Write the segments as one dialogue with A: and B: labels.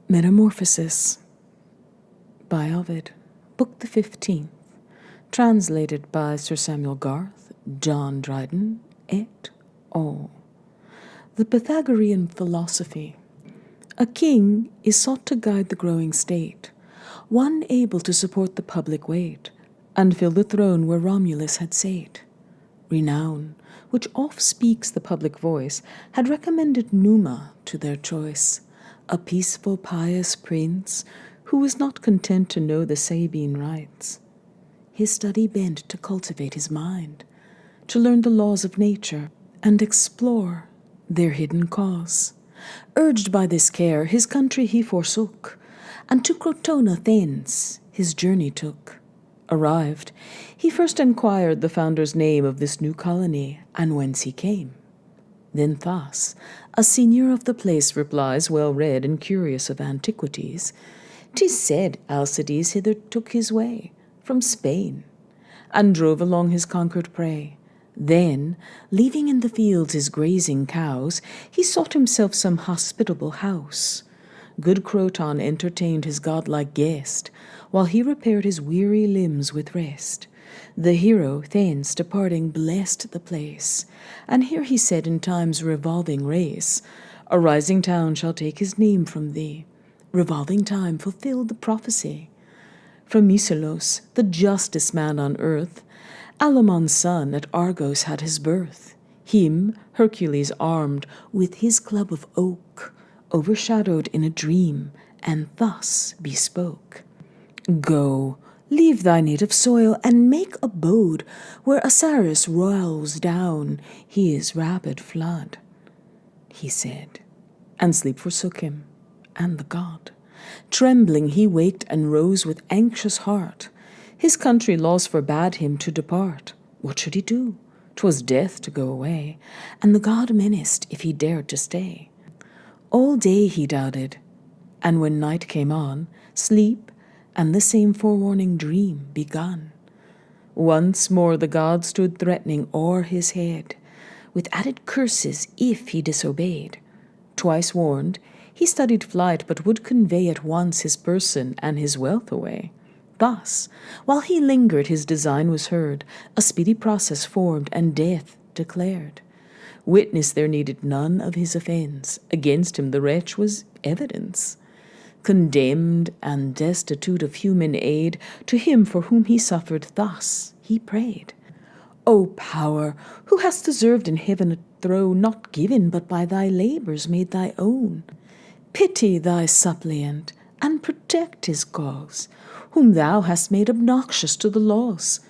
A: Metamorphoses by Ovid, Book the 15th, translated by Sir Samuel Garth, John Dryden, et al. The Pythagorean philosophy. A king is sought to guide the growing state, one able to support the public weight, and fill the throne where Romulus had sate. Renown, which oft speaks the public voice, had recommended Numa to their choice, a peaceful, pious prince, who was not content to know the Sabine rites. His study bent to cultivate his mind, to learn the laws of nature, and explore their hidden cause. Urged by this care, his country he forsook, and to Crotona thence his journey took. Arrived, he first enquired the founder's name of this new colony, and whence he came. Then thus a senior of the place replies, well read and curious of antiquities, "'Tis said Alcides hither took his way from Spain, and drove along his conquered prey. Then, leaving in the fields his grazing cows, he sought himself some hospitable house. Good Croton entertained his godlike guest, while he repaired his weary limbs with rest. The hero, thence departing, blessed the place, and here he said in time's revolving race, a rising town shall take his name from thee. Revolving time fulfilled the prophecy. From Micelos, the justest man on earth, Alamon's son at Argos had his birth. Him Hercules armed with his club of oak, overshadowed in a dream, and thus bespoke, "Go, leave thy native soil, and make abode where Osiris rolls down his rapid flood." He said, and sleep forsook him, and the god. Trembling he waked and rose with anxious heart. His country laws forbade him to depart. What should he do? 'Twas death to go away, and the god menaced if he dared to stay. All day he doubted, and when night came on, sleep and the same forewarning dream begun. Once more the god stood threatening o'er his head, with added curses if he disobeyed. Twice warned, he studied flight, but would convey at once his person and his wealth away. Thus, while he lingered, his design was heard, a speedy process formed, and death declared. Witness there needed none of his offence, against him the wretch was evidence. Condemned and destitute of human aid, to him for whom he suffered thus he prayed. "O power, who hast deserved in heaven a throne not given but by thy labours made thy own, pity thy suppliant, and protect his cause, whom thou hast made obnoxious to the laws.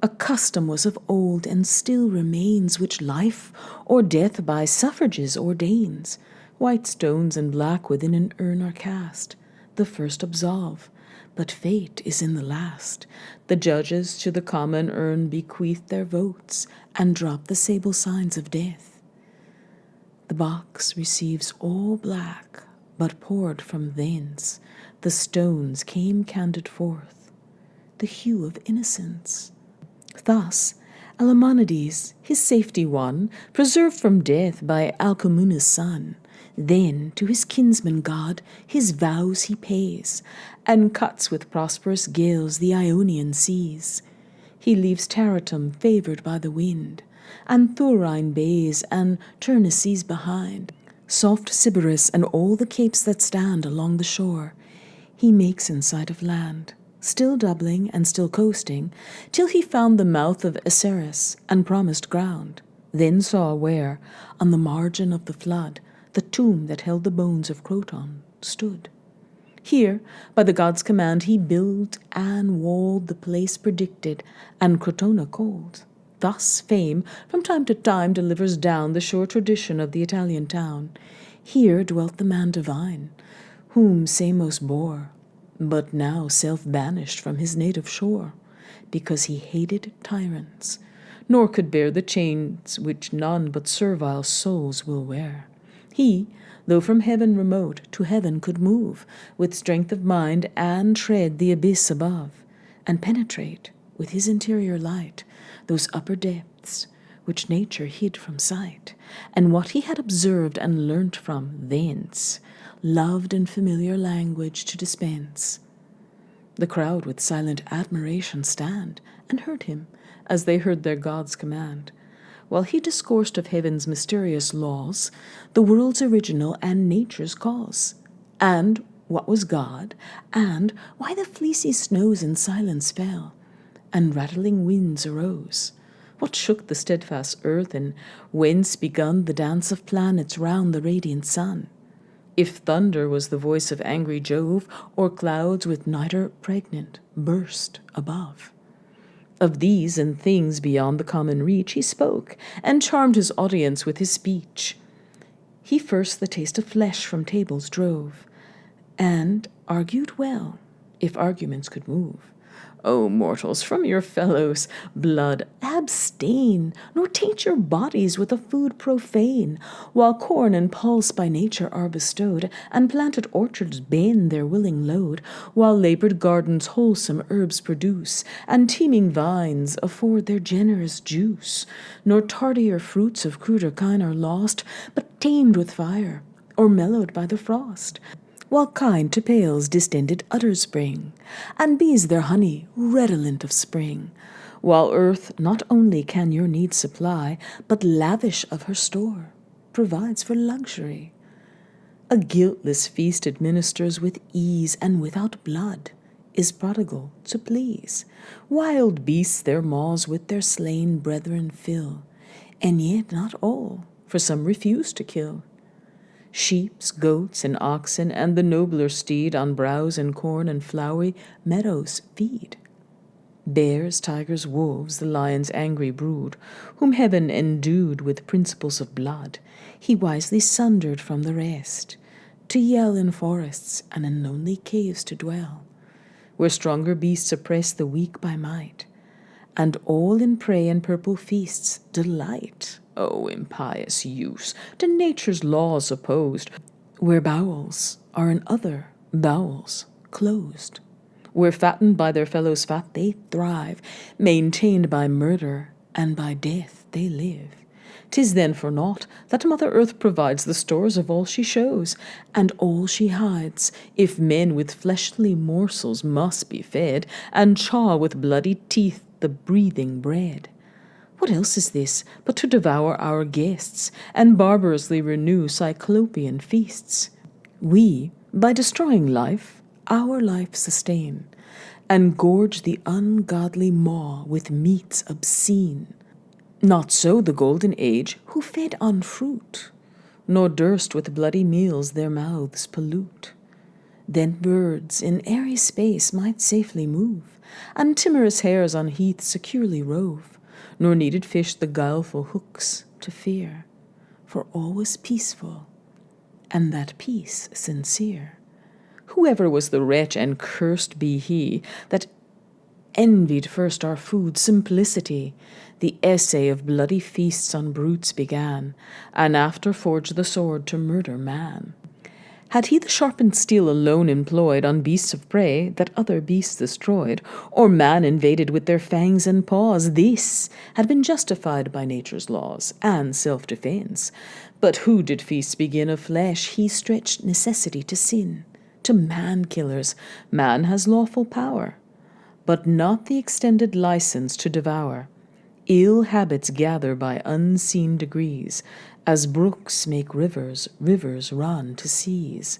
A: A custom was of old, and still remains, which life or death by suffrages ordains. White stones and black within an urn are cast. The first absolve, but fate is in the last. The judges to the common urn bequeath their votes, and drop the sable signs of death. The box receives all black, but poured from thence the stones came candid forth, the hue of innocence. Thus Alcimonides, his safety won, preserved from death by Alcamenus' son. Then to his kinsman god his vows he pays, and cuts with prosperous gales the Ionian Seas. He leaves Tarentum favoured by the wind, and Thurine bays and Turnusses behind, soft Sybaris and all the capes that stand along the shore. He makes in sight of land, still doubling and still coasting, till he found the mouth of Acerus and promised ground, then saw where, on the margin of the flood, the tomb that held the bones of Croton stood. Here, by the god's command, he built and walled the place predicted, and Crotona called. Thus fame from time to time delivers down the sure tradition of the Italian town. Here dwelt the man divine, whom Samos bore, but now self-banished from his native shore, because he hated tyrants, nor could bear the chains which none but servile souls will wear. He, though from heaven remote, to heaven could move, with strength of mind, and tread the abyss above, and penetrate, with his interior light, those upper depths which nature hid from sight, and what he had observed and learnt from thence, loved and familiar language to dispense. The crowd with silent admiration stand, and heard him, as they heard their God's command, while he discoursed of heaven's mysterious laws, the world's original and nature's cause, and what was God, and why the fleecy snows in silence fell, and rattling winds arose, what shook the steadfast earth, and whence begun the dance of planets round the radiant sun, if thunder was the voice of angry Jove, or clouds with nitre pregnant burst above. Of these and things beyond the common reach he spoke, and charmed his audience with his speech. He first the taste of flesh from tables drove, and argued well, if arguments could move. O mortals, from your fellows' blood abstain, nor taint your bodies with a food profane, while corn and pulse by nature are bestowed, and planted orchards bend their willing load, while labored gardens wholesome herbs produce, and teeming vines afford their generous juice, nor tardier fruits of cruder kind are lost, but tamed with fire, or mellowed by the frost, while kind to pails distended udders bring, and bees their honey redolent of spring, while earth not only can your needs supply, but lavish of her store, provides for luxury. A guiltless feast administers with ease, and without blood is prodigal to please. Wild beasts their maws with their slain brethren fill, and yet not all, for some refuse to kill. Sheeps, goats, and oxen, and the nobler steed on browse and corn and flowery meadows feed. Bears, tigers, wolves, the lion's angry brood, whom heaven endued with principles of blood, he wisely sundered from the rest, to yell in forests and in lonely caves to dwell, where stronger beasts oppress the weak by might, and all in prey and purple feasts delight. O impious use, to nature's laws opposed, where bowels are in other bowels closed, where fattened by their fellows' fat they thrive, maintained by murder, and by death they live. 'Tis then for naught that Mother Earth provides the stores of all she shows, and all she hides, if men with fleshly morsels must be fed, and chaw with bloody teeth the breathing bread. What else is this but to devour our guests, and barbarously renew cyclopean feasts? We, by destroying life, our life sustain, and gorge the ungodly maw with meats obscene. Not so the golden age, who fed on fruit, nor durst with bloody meals their mouths pollute. Then birds in airy space might safely move, and timorous hares on heaths securely rove, nor needed fish the guileful hooks to fear, for all was peaceful, and that peace sincere. Whoever was the wretch, and cursed be he, that envied first our food simplicity, the essay of bloody feasts on brutes began, and after forged the sword to murder man. Had he the sharpened steel alone employed on beasts of prey that other beasts destroyed, or man invaded with their fangs and paws, this had been justified by nature's laws and self-defense. But who did feasts begin of flesh, he stretched necessity to sin. To man-killers, man has lawful power, but not the extended license to devour. Ill habits gather by unseen degrees, as brooks make rivers, rivers run to seas.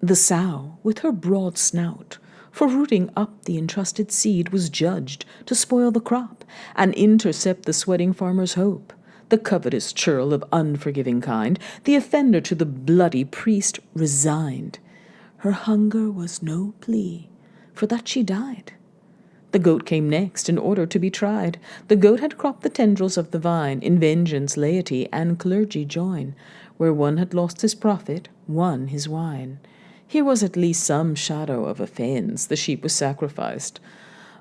A: The sow, with her broad snout, for rooting up the entrusted seed, was judged to spoil the crop, and intercept the sweating farmer's hope. The covetous churl of unforgiving kind, the offender to the bloody priest, resigned. Her hunger was no plea, for that she died. The goat came next, in order to be tried. The goat had cropped the tendrils of the vine. In vengeance laity and clergy join. Where one had lost his profit, one his wine. Here was at least some shadow of offence. The sheep was sacrificed,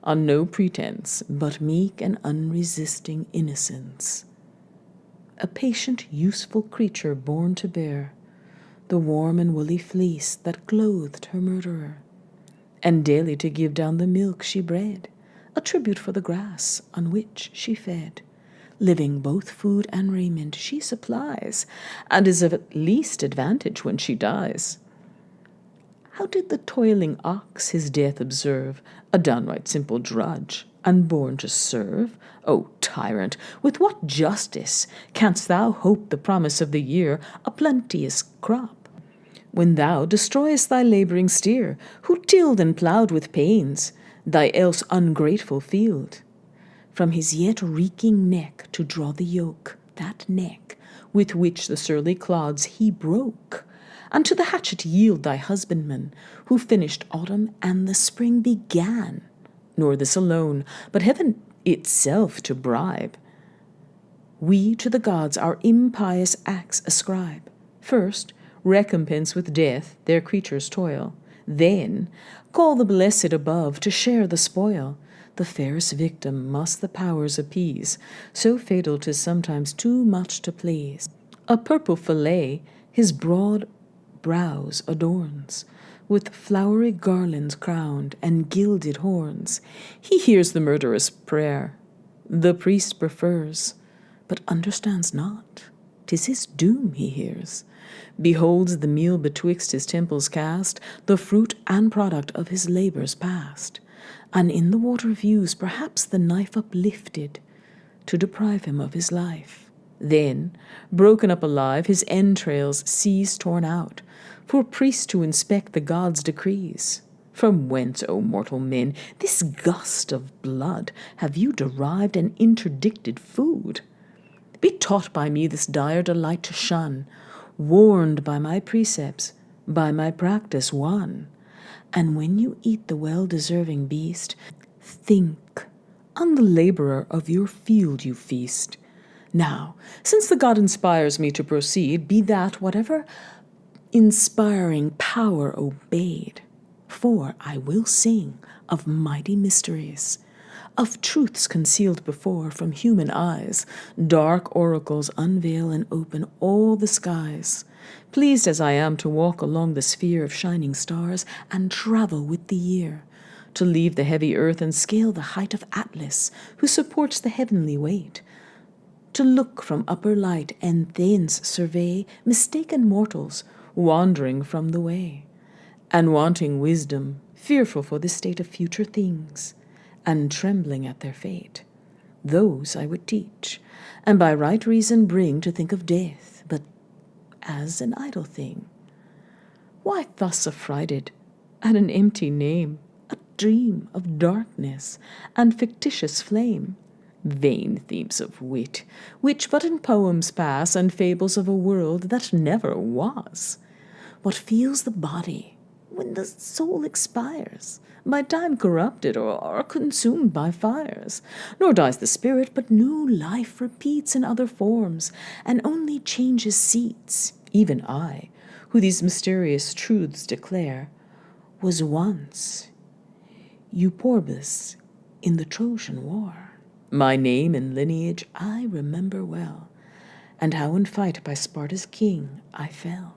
A: on no pretense, but meek and unresisting innocence. A patient, useful creature born to bear the warm and woolly fleece that clothed her murderer, and daily to give down the milk she bred, a tribute for the grass on which she fed. Living both food and raiment she supplies, and is of at least advantage when she dies. How did the toiling ox his death observe? A downright simple drudge, unborn to serve? O tyrant, with what justice canst thou hope the promise of the year, a plenteous crop, when thou destroyest thy labouring steer, who tilled and ploughed with pains thy else ungrateful field? From his yet reeking neck to draw the yoke, that neck with which the surly clods he broke, and to the hatchet yield thy husbandman, who finished autumn and the spring began. Nor this alone, but heaven itself to bribe, we to the gods our impious acts ascribe. First, recompense with death their creatures' toil, then call the blessed above to share the spoil. The fairest victim must the powers appease, so fatal 'tis sometimes too much to please. A purple fillet his broad brows adorns, with flowery garlands crowned and gilded horns. He hears the murderous prayer the priest prefers, but understands not 'tis his doom he hears. Beholds the meal betwixt his temples cast, the fruit and product of his labours past, and in the water views perhaps the knife uplifted to deprive him of his life. Then, broken up alive, his entrails sees torn out, for priests to inspect the gods' decrees. From whence, O mortal men, this gust of blood have you derived and interdicted food? Be taught by me this dire delight to shun, warned by my precepts, by my practice won. And when you eat the well-deserving beast, think on the labourer of your field you feast. Now, since the god inspires me to proceed, be that whatever inspiring power obeyed, for I will sing of mighty mysteries, of truths concealed before from human eyes. Dark oracles unveil and open all the skies. Pleased as I am to walk along the sphere of shining stars and travel with the year, to leave the heavy earth and scale the height of Atlas, who supports the heavenly weight, to look from upper light and thence survey mistaken mortals wandering from the way, and wanting wisdom, fearful for the state of future things, and trembling at their fate. Those I would teach, and by right reason bring to think of death, but as an idle thing. Why thus affrighted at an empty name, a dream of darkness and fictitious flame? Vain themes of wit, which but in poems pass, and fables of a world that never was. What feels the body when the soul expires, by time corrupted or consumed by fires? Nor dies the spirit, but new life repeats in other forms, and only changes seats. Even I, who these mysterious truths declare, was once Euporbus in the Trojan War. My name and lineage I remember well, and how in fight by Sparta's king I fell.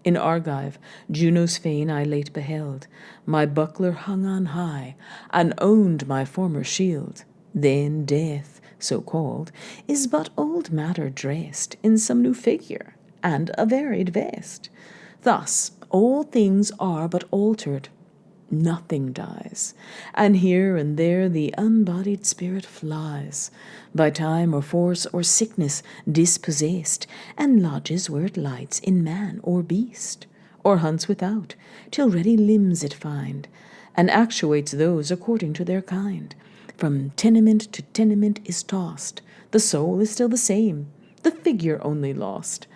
A: In Argive, Juno's fane I late beheld, my buckler hung on high, and owned my former shield. Then death, so called, is but old matter dressed in some new figure and a varied vest. Thus all things are but altered, nothing dies, and here and there the unbodied spirit flies, by time or force or sickness dispossessed, and lodges where it lights in man or beast, or hunts without, till ready limbs it find, and actuates those according to their kind. From tenement to tenement is tossed, the soul is still the same, the figure only lost.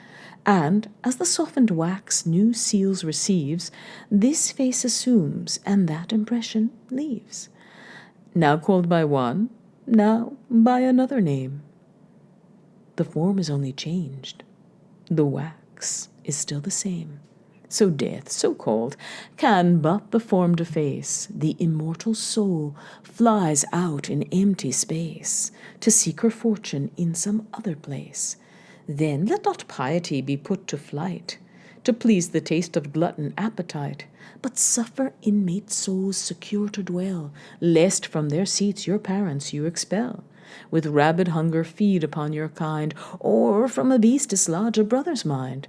A: And as the softened wax new seals receives, this face assumes, and that impression leaves. Now called by one, now by another name. The form is only changed, the wax is still the same. So death, so called, can but the form deface. The immortal soul flies out in empty space, to seek her fortune in some other place. Then let not piety be put to flight, to please the taste of glutton appetite, but suffer inmate souls secure to dwell, lest from their seats your parents you expel. With rabid hunger feed upon your kind, or from a beast dislodge a brother's mind.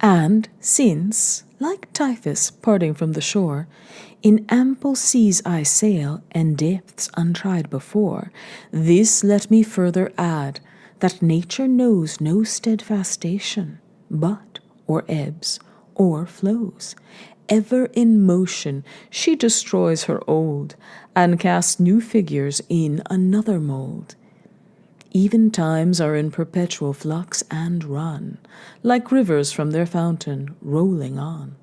A: And since like typhus parting from the shore, in ample seas I sail, and depths untried before. This let me further add, that nature knows no steadfast station, but or ebbs or flows. Ever in motion she destroys her old, and casts new figures in another mould. Even times are in perpetual flux and run, like rivers from their fountain rolling on.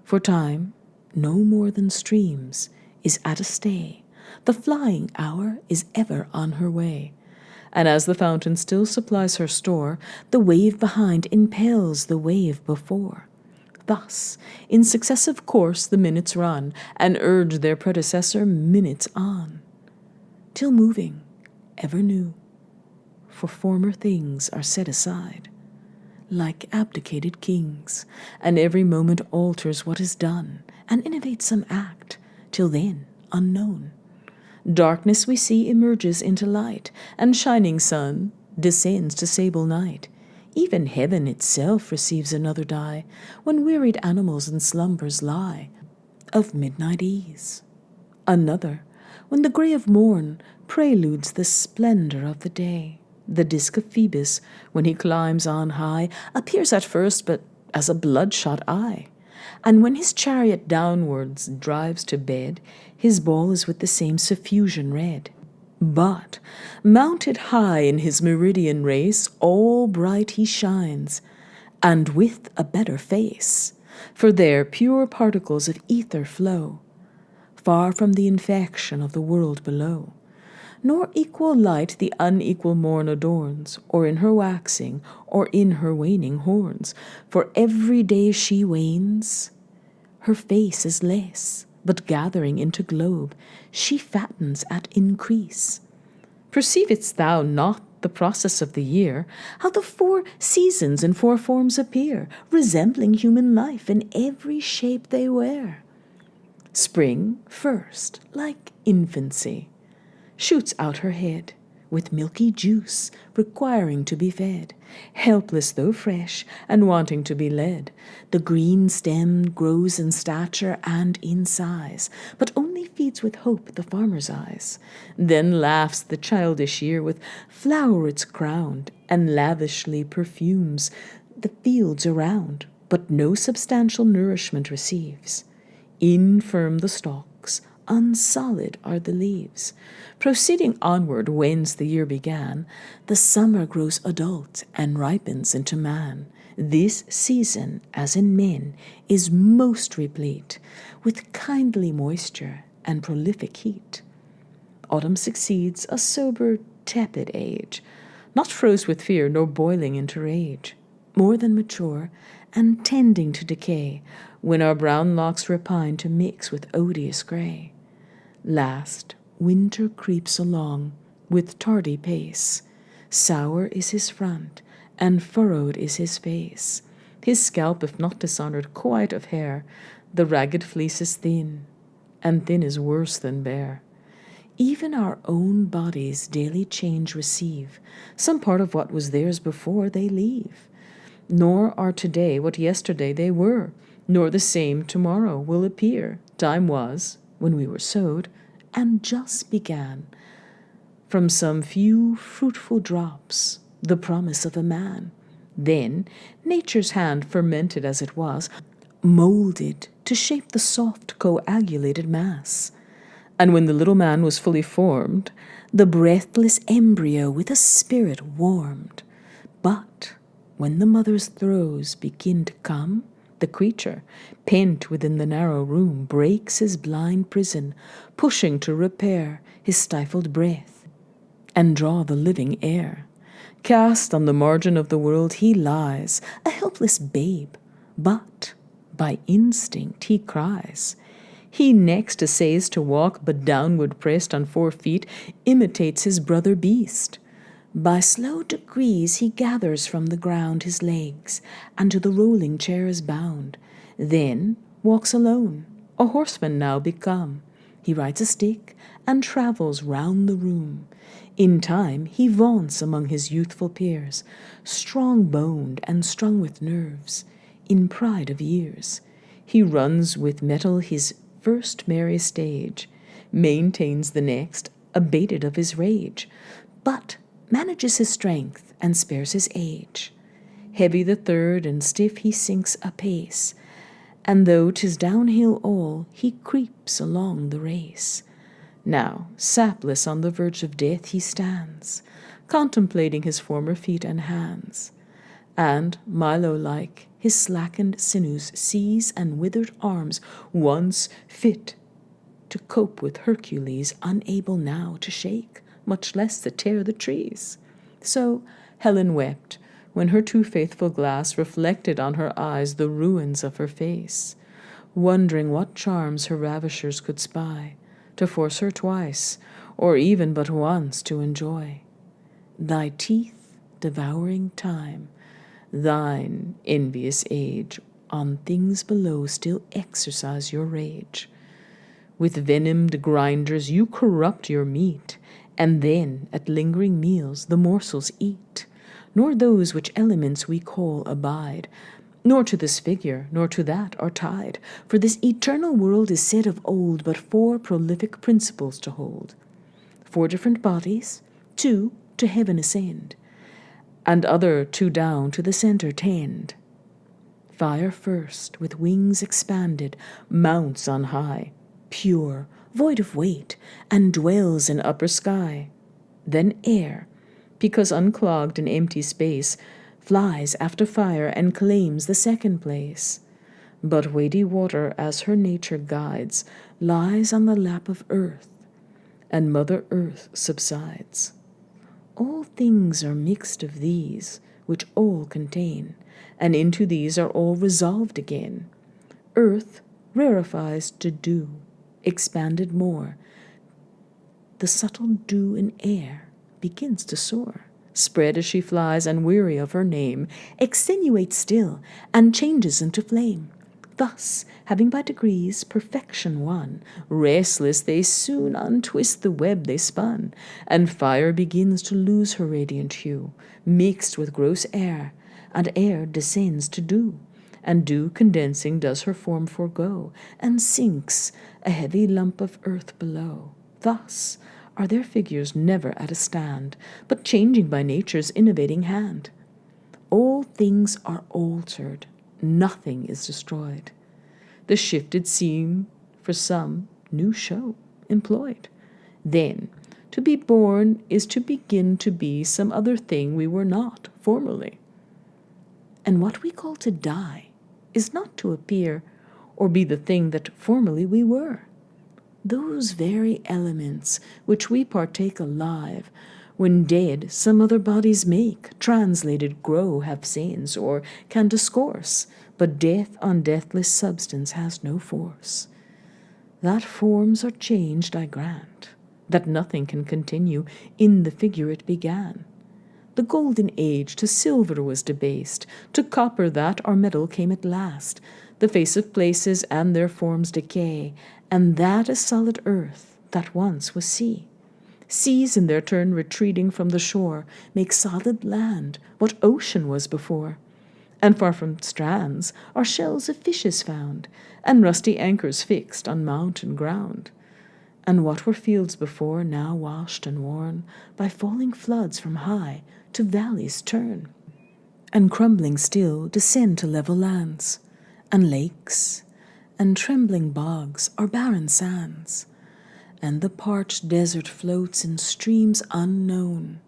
A: For time, no more than streams, is at a stay. The flying hour is ever on her way. And as the fountain still supplies her store, the wave behind impels the wave before. Thus, in successive course the minutes run, and urge their predecessor minutes on, till moving, ever new, for former things are set aside, like abdicated kings, and every moment alters what is done, and innovates some act, till then unknown. Darkness we see emerges into light, and shining sun descends to sable night. Even heaven itself receives another dye, when wearied animals in slumbers lie, of midnight ease. Another, when the grey of morn preludes the splendor of the day. The disk of Phoebus, when he climbs on high, appears at first but as a bloodshot eye. And when his chariot downwards drives to bed, his ball is with the same suffusion red. But, mounted high in his meridian race, all bright he shines, and with a better face, for there pure particles of ether flow, far from the infection of the world below. Nor equal light the unequal morn adorns, or in her waxing, or in her waning horns. For every day she wanes, her face is less, but gathering into globe, she fattens at increase. Perceivest thou not the process of the year, how the 4 seasons in 4 forms appear, resembling human life in every shape they wear? Spring first, like infancy, shoots out her head, with milky juice requiring to be fed. Helpless though fresh, and wanting to be led, the green stem grows in stature and in size, but only feeds with hope the farmer's eyes. Then laughs the childish year with flowerets crowned, and lavishly perfumes the fields around, but no substantial nourishment receives. Infirm the stalks, unsolid are the leaves. Proceeding onward whence the year began, the summer grows adult and ripens into man. This season, as in men, is most replete with kindly moisture and prolific heat. Autumn succeeds a sober, tepid age, not froze with fear nor boiling into rage, more than mature and tending to decay, when our brown locks repine to mix with odious grey. Last, winter creeps along with tardy pace. Sour is his front, and furrowed is his face. His scalp, if not dishonored, quite of hair. The ragged fleece is thin, and thin is worse than bare. Even our own bodies daily change receive. Some part of what was theirs before they leave. Nor are today what yesterday they were, nor the same tomorrow will appear. Time was, when we were sowed, and just began, from some few fruitful drops, the promise of a man. Then nature's hand, fermented as it was, molded to shape the soft coagulated mass. And when the little man was fully formed, the breathless embryo with a spirit warmed. But when the mother's throes begin to come, the creature, pent within the narrow room, breaks his blind prison, pushing to repair his stifled breath and draw the living air. Cast on the margin of the world he lies, a helpless babe, but by instinct he cries. He next essays to walk, but downward pressed on 4 feet, imitates his brother beast. By slow degrees he gathers from the ground his legs, and to the rolling chair is bound. Then walks alone, a horseman now become. He rides a stick, and travels round the room. In time he vaunts among his youthful peers, strong-boned and strung with nerves, in pride of years. He runs with mettle his first merry stage, maintains the next, abated of his rage, but manages his strength and spares his age. Heavy the third, and stiff he sinks apace, and though 'tis downhill all, he creeps along the race. Now, sapless on the verge of death he stands, contemplating his former feet and hands, and, Milo-like, his slackened sinews sees, and withered arms, once fit to cope with Hercules, unable now to shake, much less to tear the trees. So Helen wept, when her too faithful glass reflected on her eyes the ruins of her face, wondering what charms her ravishers could spy, to force her twice, or even but once, to enjoy. Thy teeth devouring time, thine envious age, on things below still exercise your rage. With venomed grinders you corrupt your meat, and then at lingering meals the morsels eat, nor those which elements we call abide, nor to this figure, nor to that are tied. For this eternal world is said of old but 4 prolific principles to hold. 4 different bodies, 2 to heaven ascend, and other 2 down to the centre tend. Fire first, with wings expanded, mounts on high, pure, void of weight, and dwells in upper sky. Then air, because unclogged in empty space, flies after fire and claims the second place. But weighty water, as her nature guides, lies on the lap of earth, and Mother Earth subsides. All things are mixed of these, which all contain, and into these are all resolved again. Earth rarefies to dew, expanded more. The subtle dew in air begins to soar, spread as she flies, and weary of her name, extenuates still, and changes into flame. Thus, having by degrees perfection won, restless they soon untwist the web they spun, and fire begins to lose her radiant hue, mixed with gross air, and air descends to dew, and dew condensing does her form forego, and sinks a heavy lump of earth below. Thus are their figures never at a stand, but changing by nature's innovating hand. All things are altered, nothing is destroyed. The shifted seem for some new show employed. Then, to be born is to begin to be some other thing we were not formerly. And what we call to die is not to appear or be the thing that formerly we were. Those very elements which we partake alive, when dead some other bodies make, translated grow, have sense, or can discourse, but death on deathless substance has no force. That forms are changed, I grant, that nothing can continue in the figure it began. The golden age to silver was debased, to copper that our metal came at last. The face of places and their forms decay, and that is solid earth that once was sea. Seas in their turn retreating from the shore make solid land what ocean was before. And far from strands are shells of fishes found, and rusty anchors fixed on mountain ground. And what were fields before, now washed and worn by falling floods from high to valleys turn, and crumbling still descend to level lands, and lakes and trembling bogs are barren sands, and the parched desert floats in streams unknown,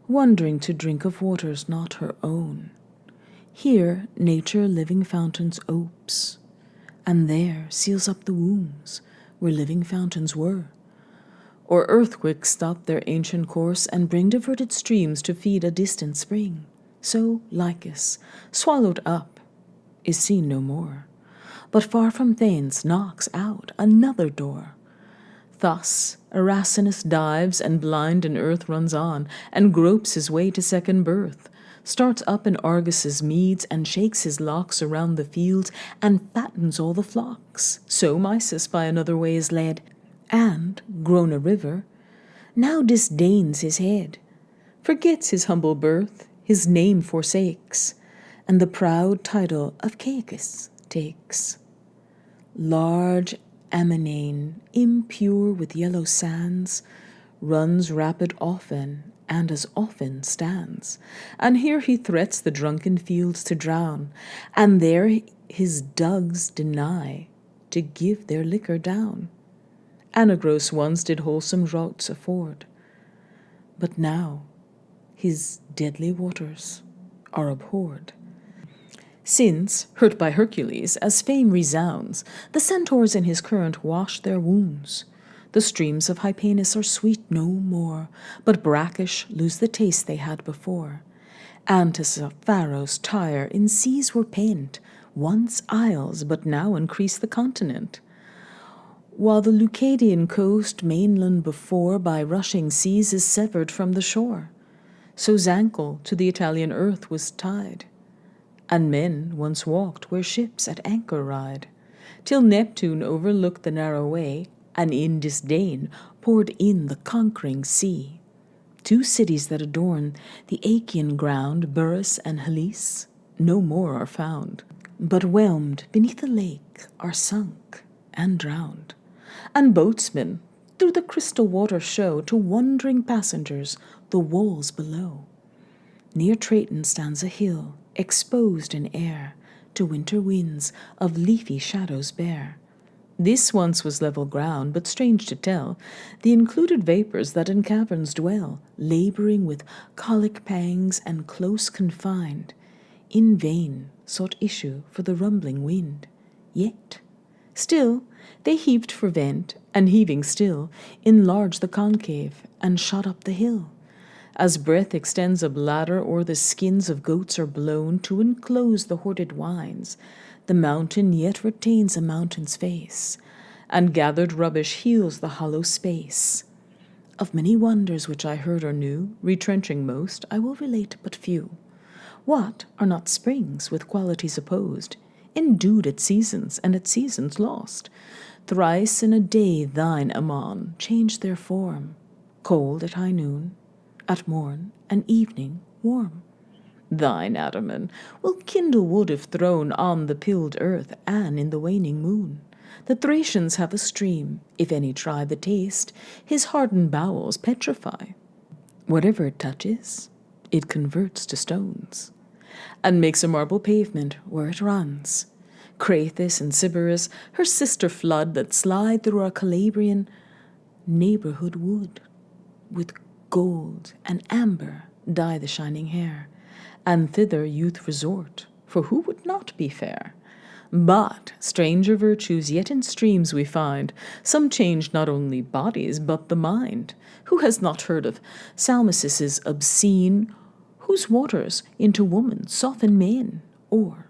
A: wondering to drink of waters not her own. Here nature living fountains opes, and there seals up the wombs where living fountains were. Or earthquakes stop their ancient course, and bring diverted streams to feed a distant spring. So Lycus, swallowed up, is seen no more, but far from thence knocks out another door. Thus Erasinus dives, and blind in earth runs on, and gropes his way to second birth, starts up in Argus's meads, and shakes his locks around the fields, and fattens all the flocks. So Mysis by another way is led, and, grown a river, now disdains his head, forgets his humble birth, his name forsakes, and the proud title of Caicus takes. Large Ammonane, impure with yellow sands, runs rapid often, and as often stands. And here he threats the drunken fields to drown, and there his dugs deny to give their liquor down. Anagros once did wholesome draughts afford, but now his deadly waters are abhorred. Since, hurt by Hercules, as fame resounds, the centaurs in his current wash their wounds. The streams of Hypanis are sweet no more, but brackish lose the taste they had before. Antis of Pharos, Tyre, in seas were pent, once isles, but now increase the continent. While the Leucadian coast, mainland before, by rushing seas is severed from the shore. So Zancle to the Italian earth was tied, and men once walked where ships at anchor ride, till Neptune overlooked the narrow way, and in disdain poured in the conquering sea. Two cities that adorn the Achaean ground, Burrus and Halys, no more are found, but whelmed beneath the lake are sunk and drowned. And boatsmen through the crystal water show to wondering passengers the walls below. Near Triton stands a hill, exposed in air, to winter winds of leafy shadows bare. This once was level ground, but strange to tell, the included vapours that in caverns dwell, labouring with colic pangs and close confined, in vain sought issue for the rumbling wind. Yet, still, they heaved for vent, and heaving still, enlarged the concave, and shot up the hill. As breath extends a bladder o'er the skins of goats are blown to enclose the hoarded wines, the mountain yet retains a mountain's face, and gathered rubbish heals the hollow space. Of many wonders which I heard or knew, retrenching most, I will relate but few. What are not springs with qualities opposed, endued at seasons and at seasons lost? Thrice in a day thine, Ammon, changed their form, cold at high noon, at morn and evening warm. Thine, Adaman, will kindle wood if thrown on the pilled earth and in the waning moon. The Thracians have a stream, if any try the taste, his hardened bowels petrify. Whatever it touches, it converts to stones, and makes a marble pavement where it runs. Crathis and Sybaris, her sister flood, that slide through our Calabrian neighbourhood wood, with gold and amber dye the shining hair, and thither youth resort, for who would not be fair? But stranger virtues yet in streams we find, some change not only bodies but the mind. Who has not heard of Salmacis's obscene, whose waters into woman soften men, or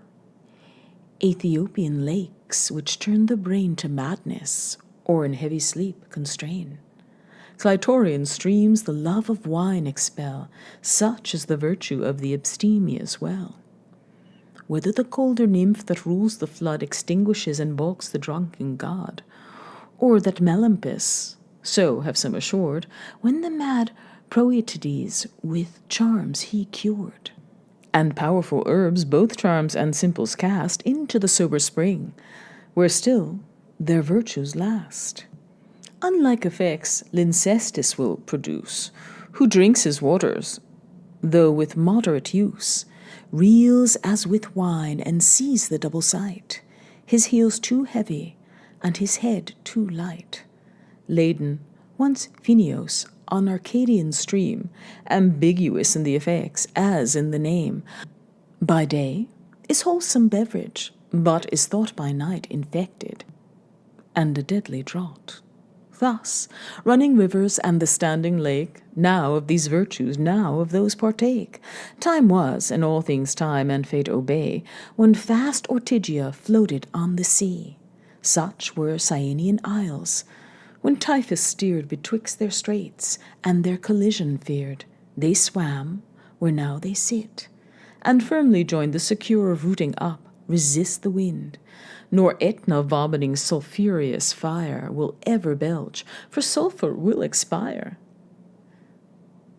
A: Ethiopian lakes which turn the brain to madness, or in heavy sleep constrain? Clitorian streams the love of wine expel, such is the virtue of the abstemious well. Whether the colder nymph that rules the flood extinguishes and balks the drunken god, or that Melampus, so have some assured, when the mad Proetides with charms he cured, and powerful herbs both charms and simples cast into the sober spring, where still their virtues last. Unlike effects Lyncestis will produce, who drinks his waters, though with moderate use, reels as with wine and sees the double sight, his heels too heavy and his head too light. Laden, once Phineos, on Arcadian stream, ambiguous in the effects as in the name, by day is wholesome beverage, but is thought by night infected, and a deadly draught. Thus, running rivers and the standing lake, now of these virtues, now of those partake. Time was, and all things time and fate obey, when fast Ortygia floated on the sea. Such were Cyanean isles, when Typhus steered betwixt their straits, and their collision feared. They swam where now they sit, and firmly joined the secure of rooting up, resist the wind. Nor Aetna vomiting sulphureous fire will ever belch, for sulphur will expire.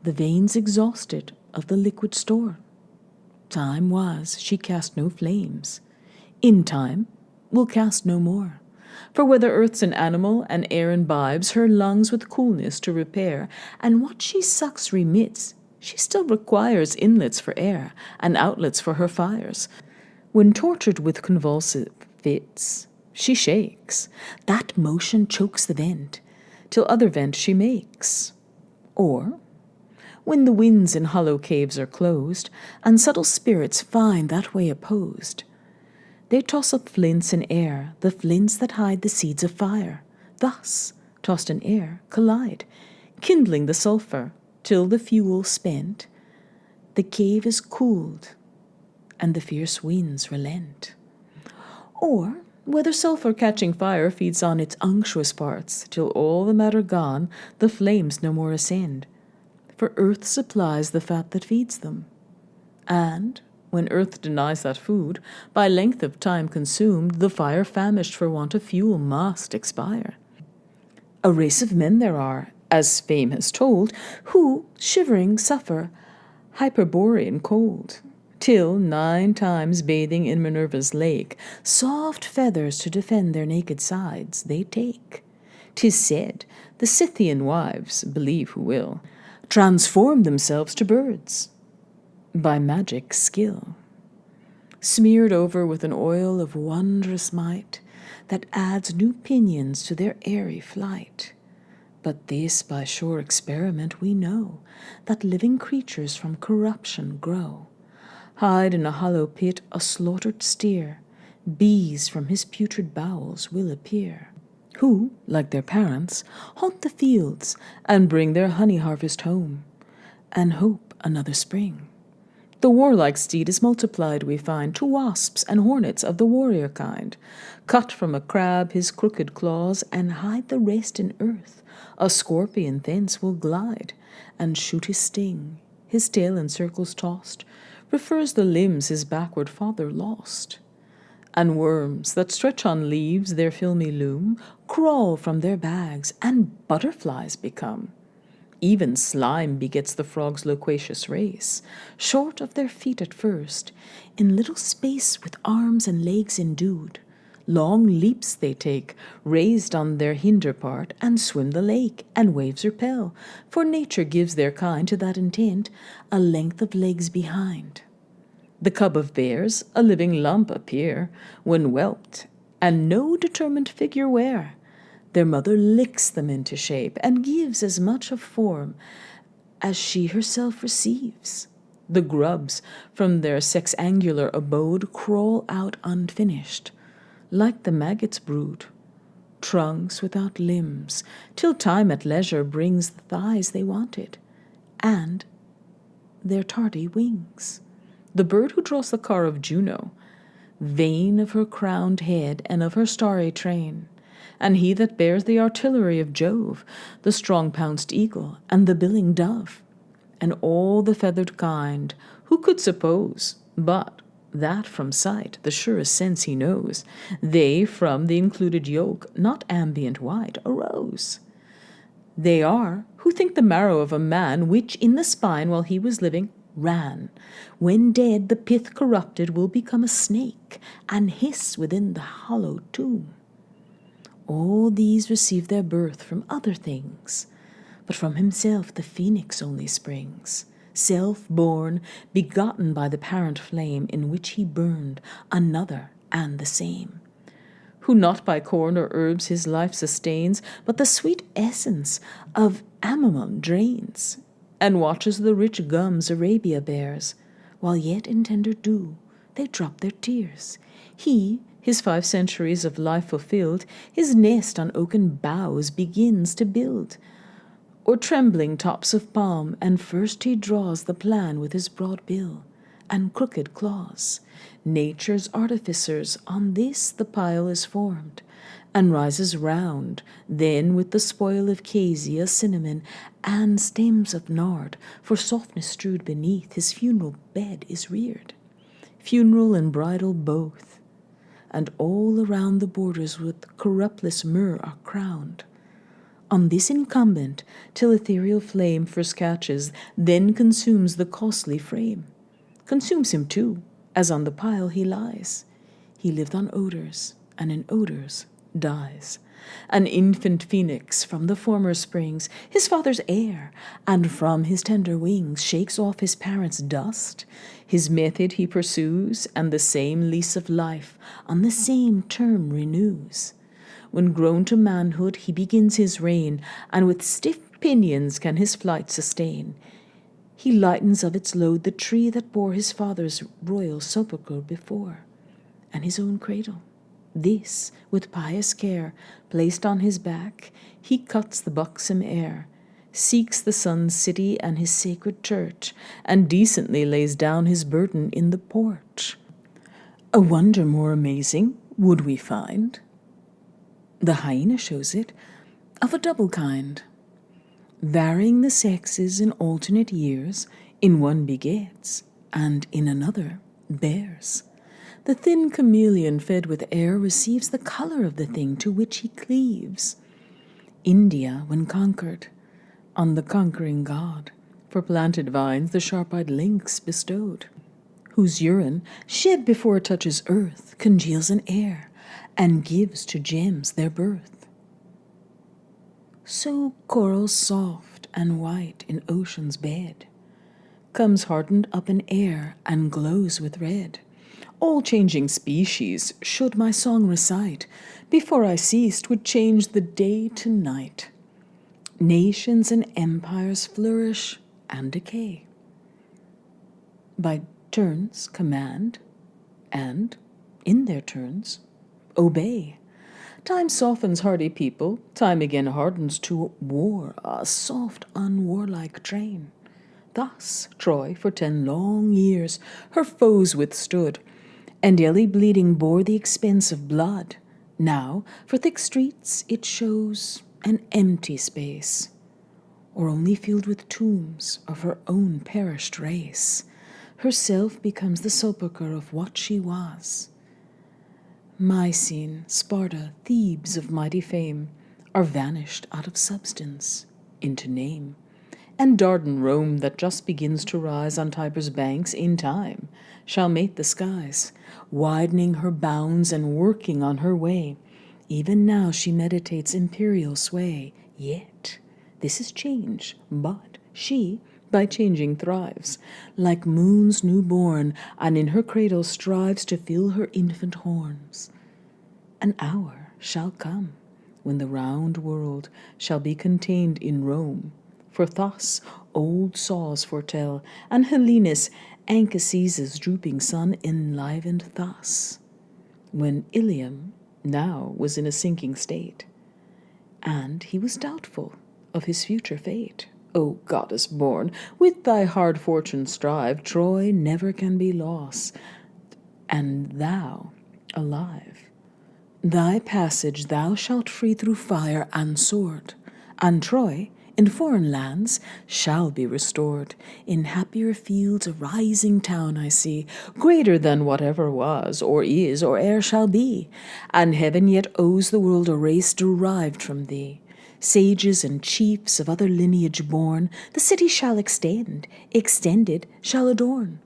A: The veins exhausted of the liquid store. Time was she cast no flames, in time will cast no more. For whether earth's an animal, and air imbibes her lungs with coolness to repair, and what she sucks remits, she still requires inlets for air, and outlets for her fires. When tortured with convulsive fits, she shakes. That motion chokes the vent, till other vent she makes. Or, when the winds in hollow caves are closed, and subtle spirits find that way opposed, they toss up flints in air, the flints that hide the seeds of fire. Thus, tossed in air, collide, kindling the sulphur, till the fuel spent, the cave is cooled, and the fierce winds relent. Or, whether sulphur catching fire feeds on its unctuous parts, till all the matter gone, the flames no more ascend. For earth supplies the fat that feeds them. And, when earth denies that food, by length of time consumed, the fire famished for want of fuel must expire. A race of men there are, as fame has told, who, shivering, suffer hyperborean cold, till 9 times bathing in Minerva's lake, soft feathers to defend their naked sides they take. 'Tis said, the Scythian wives, believe who will, transform themselves to birds by magic skill, smeared over with an oil of wondrous might that adds new pinions to their airy flight. But this by sure experiment we know, that living creatures from corruption grow. Hide in a hollow pit a slaughtered steer, bees from his putrid bowels will appear, who, like their parents, haunt the fields and bring their honey harvest home, and hope another spring. The warlike steed is multiplied, we find, to wasps and hornets of the warrior kind. Cut from a crab his crooked claws, and hide the rest in earth. A scorpion thence will glide, and shoot his sting. His tail in circles tossed refers the limbs his backward father lost. And worms that stretch on leaves their filmy loom crawl from their bags, and butterflies become. Even slime begets the frog's loquacious race, short of their feet at first, in little space with arms and legs endued. Long leaps they take, raised on their hinder part, and swim the lake, and waves repel, for nature gives their kind to that intent a length of legs behind. The cub of bears, a living lump appear, when whelped, and no determined figure wear. Their mother licks them into shape, and gives as much of form as she herself receives. The grubs from their sexangular abode crawl out unfinished, like the maggot's brood, trunks without limbs, till time at leisure brings the thighs they wanted, and their tardy wings. The bird who draws the car of Juno, vain of her crowned head and of her starry train, and he that bears the artillery of Jove, the strong-pounced eagle, and the billing dove, and all the feathered kind, who could suppose but that from sight the surest sense he knows, they from the included yoke, not ambient white, arose. They are, who think the marrow of a man, which in the spine while he was living ran, when dead the pith corrupted will become a snake, and hiss within the hollow tomb. All these receive their birth from other things, but from himself the phoenix only springs, self-born, begotten by the parent flame in which he burned, another and the same, who not by corn or herbs his life sustains, but the sweet essence of Amamon drains, and watches the rich gums Arabia bears, while yet in tender dew they drop their tears. He, his 5 centuries of life fulfilled, his nest on oaken boughs begins to build, or trembling tops of palm, and first he draws the plan with his broad bill and crooked claws. Nature's artificers, on this the pile is formed, and rises round, then with the spoil of cassia, cinnamon, and stems of nard, for softness strewed beneath, his funeral bed is reared, funeral and bridal both, and all around the borders with corruptless myrrh are crowned. On this incumbent, till ethereal flame first catches, then consumes the costly frame, consumes him too, as on the pile he lies. He lived on odors, and in odors dies. An infant phoenix from the former springs, his father's heir, and from his tender wings shakes off his parents' dust. His method he pursues, and the same lease of life on the same term renews. When grown to manhood he begins his reign, and with stiff pinions can his flight sustain. He lightens of its load the tree that bore his father's royal sepulchre before, and his own cradle. This, with pious care, placed on his back, he cuts the buxom air, seeks the sun's city and his sacred church, and decently lays down his burden in the porch. A wonder more amazing would we find? The hyena shows it, of a double kind. Varying the sexes in alternate years, in one begets, and in another bears. The thin chameleon fed with air receives the color of the thing to which he cleaves. India, when conquered, on the conquering god, for planted vines the sharp-eyed lynx bestowed, whose urine, shed before it touches earth, congeals in air, and gives to gems their birth. So coral soft and white in ocean's bed comes hardened up in air and glows with red. All changing species, should my song recite, before I ceased would change the day to night. Nations and empires flourish and decay. By turns command, and, in their turns, obey. Time softens hardy people, time again hardens to war, a soft, unwarlike train. Thus Troy for 10 long years her foes withstood, and daily bleeding bore the expense of blood. Now, for thick streets it shows an empty space, or only filled with tombs of her own perished race. Herself becomes the sepulchre of what she was. Mycene, Sparta, Thebes of mighty fame are vanished out of substance into name. And Dryden, Rome, that just begins to rise on Tiber's banks in time, shall mate the skies, widening her bounds and working on her way. Even now she meditates imperial sway. Yet this is change, but she by changing thrives, like moons new-born, and in her cradle strives to fill her infant horns. An hour shall come when the round world shall be contained in Rome, for thus old saws foretell, and Helenus, Anchises' drooping son, enlivened thus, when Ilium now was in a sinking state, and he was doubtful of his future fate. O goddess born, with thy hard fortune strive, Troy never can be lost, and thou alive. Thy passage thou shalt free through fire and sword, and Troy, in foreign lands, shall be restored. In happier fields a rising town I see, greater than whatever was, or is, or e'er shall be, and heaven yet owes the world a race derived from thee. Sages and chiefs of other lineage born, the city shall extend, extended shall adorn.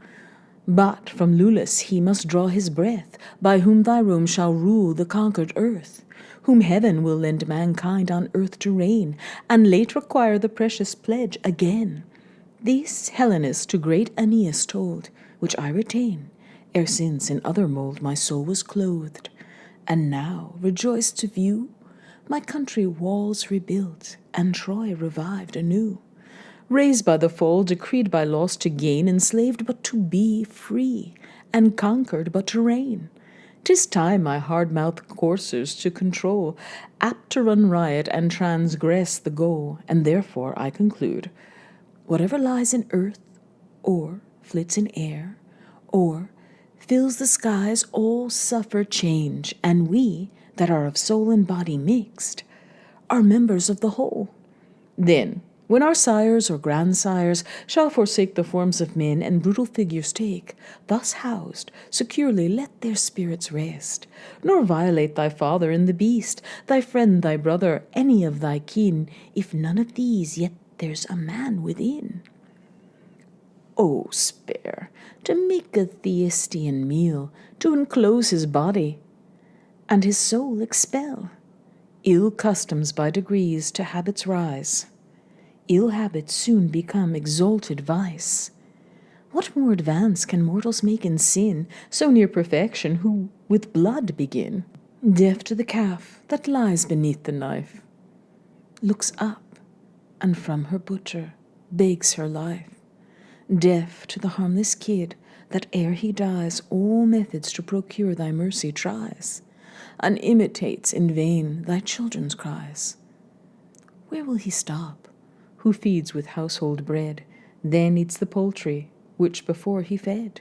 A: But from Lulus he must draw his breath, by whom thy Rome shall rule the conquered earth, whom heaven will lend mankind on earth to reign, and late require the precious pledge again. This Helenus to great Aeneas told, which I retain, ere since in other mould my soul was clothed, and now rejoice to view my country walls rebuilt, and Troy revived anew. Raised by the fall, decreed by loss to gain, enslaved but to be free, and conquered but to reign. 'Tis time my hard-mouthed coursers to control, apt to run riot and transgress the goal, and therefore I conclude, whatever lies in earth, or flits in air, or fills the skies, all suffer change, and we, that are of soul and body mixed, are members of the whole. Then, when our sires or grandsires shall forsake the forms of men and brutal figures take, thus housed, securely let their spirits rest, nor violate thy father in the beast, thy friend, thy brother, any of thy kin. If none of these, yet there's a man within. Oh, spare, to make a Theestian meal, to enclose his body, and his soul expel. Ill customs by degrees to habits rise. Ill habits soon become exalted vice. What more advance can mortals make in sin, so near perfection, who with blood begin? Deaf to the calf that lies beneath the knife, looks up, and from her butcher begs her life. Deaf to the harmless kid that ere he dies all methods to procure thy mercy tries, and imitates in vain thy children's cries. Where will he stop, who feeds with household bread, then eats the poultry which before he fed?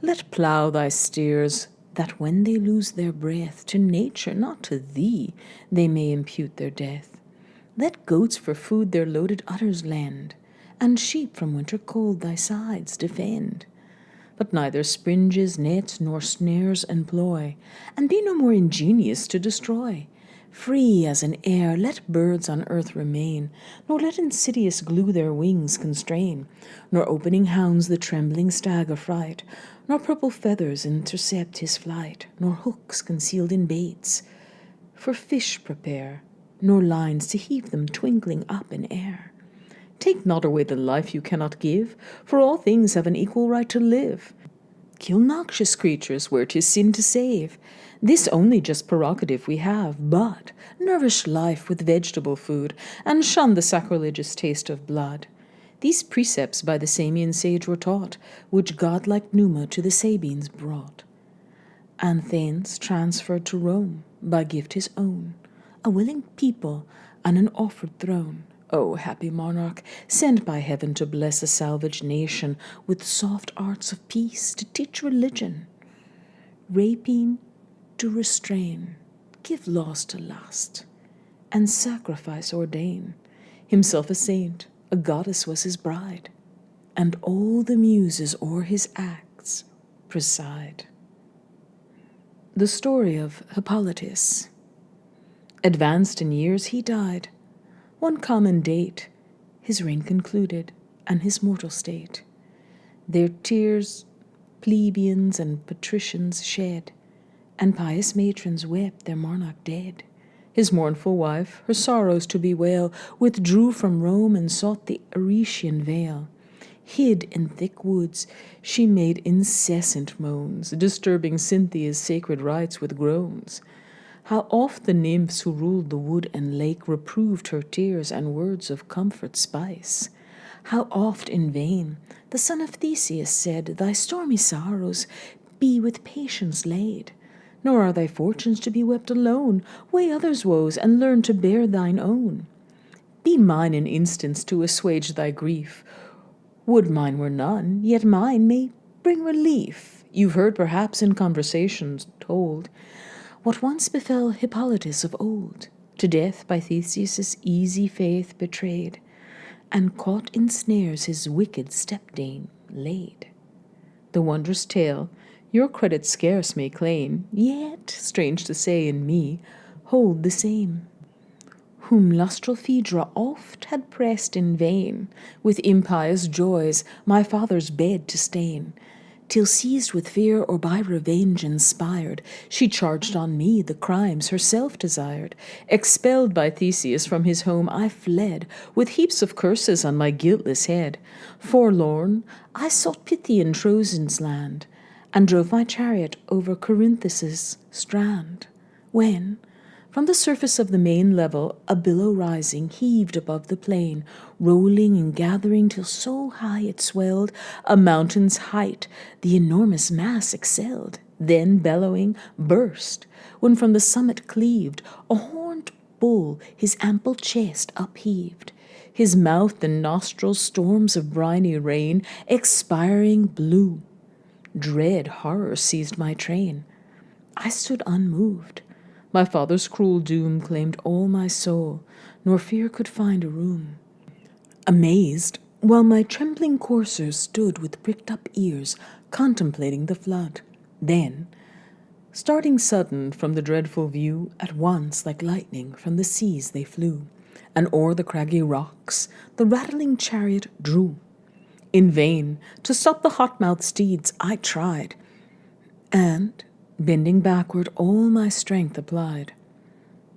A: Let plough thy steers, that when they lose their breath, to nature, not to thee, they may impute their death. Let goats for food their loaded udders lend, and sheep from winter cold thy sides defend. But neither springes, nets, nor snares employ, and be no more ingenious to destroy. Free as an air, let birds on earth remain, nor let insidious glue their wings constrain, nor opening hounds the trembling stag affright, nor purple feathers intercept his flight, nor hooks concealed in baits for fish prepare, nor lines to heave them twinkling up in air. Take not away the life you cannot give, for all things have an equal right to live. Kill noxious creatures where 'tis sin to save. This only just prerogative we have, but nourish life with vegetable food, and shun the sacrilegious taste of blood. These precepts by the Samian sage were taught, which godlike Numa to the Sabines brought, and thence transferred to Rome by gift his own, a willing people and an offered throne. O happy monarch, sent by heaven to bless a salvage nation with soft arts of peace to teach religion, rapine to restrain, give laws to lust, and sacrifice ordain. Himself a saint, a goddess was his bride, and all the muses o'er his acts preside. The story of Hippolytus. Advanced in years he died. One common date his reign concluded, and his mortal state. Their tears plebeians and patricians shed, and pious matrons wept their monarch dead. His mournful wife, her sorrows to bewail, withdrew from Rome and sought the Aretian vale. Hid in thick woods, she made incessant moans, disturbing Cynthia's sacred rites with groans. How oft the nymphs who ruled the wood and lake reproved her tears and words of comfort spice. How oft in vain the son of Theseus said, thy stormy sorrows be with patience laid. Nor are thy fortunes to be wept alone. Weigh others' woes, and learn to bear thine own. Be mine an instance to assuage thy grief. Would mine were none, yet mine may bring relief. You've heard perhaps in conversations told what once befell Hippolytus of old, to death by Theseus' easy faith betrayed, and caught in snares his wicked stepdame laid. The wondrous tale your credit scarce may claim, yet, strange to say, in me hold the same. Whom lustral Phaedra oft had pressed in vain, with impious joys my father's bed to stain, till seized with fear or by revenge inspired, she charged on me the crimes herself desired. Expelled by Theseus from his home I fled, with heaps of curses on my guiltless head. Forlorn, I sought pity in Trojan's land, and drove my chariot over Corinthus' strand, when, from the surface of the main level, a billow rising heaved above the plain, rolling and gathering till so high it swelled a mountain's height, the enormous mass excelled. Then bellowing, burst, when from the summit cleaved a horned bull his ample chest upheaved. His mouth and nostrils storms of briny rain, expiring blew. Dread horror seized my train. I stood unmoved. My father's cruel doom claimed all my soul, nor fear could find a room. Amazed, while my trembling coursers stood with pricked-up ears, contemplating the flood. Then, starting sudden from the dreadful view, at once like lightning from the seas they flew, and o'er the craggy rocks the rattling chariot drew. In vain to stop the hot-mouthed steeds I tried, and Bending backward, all my strength applied.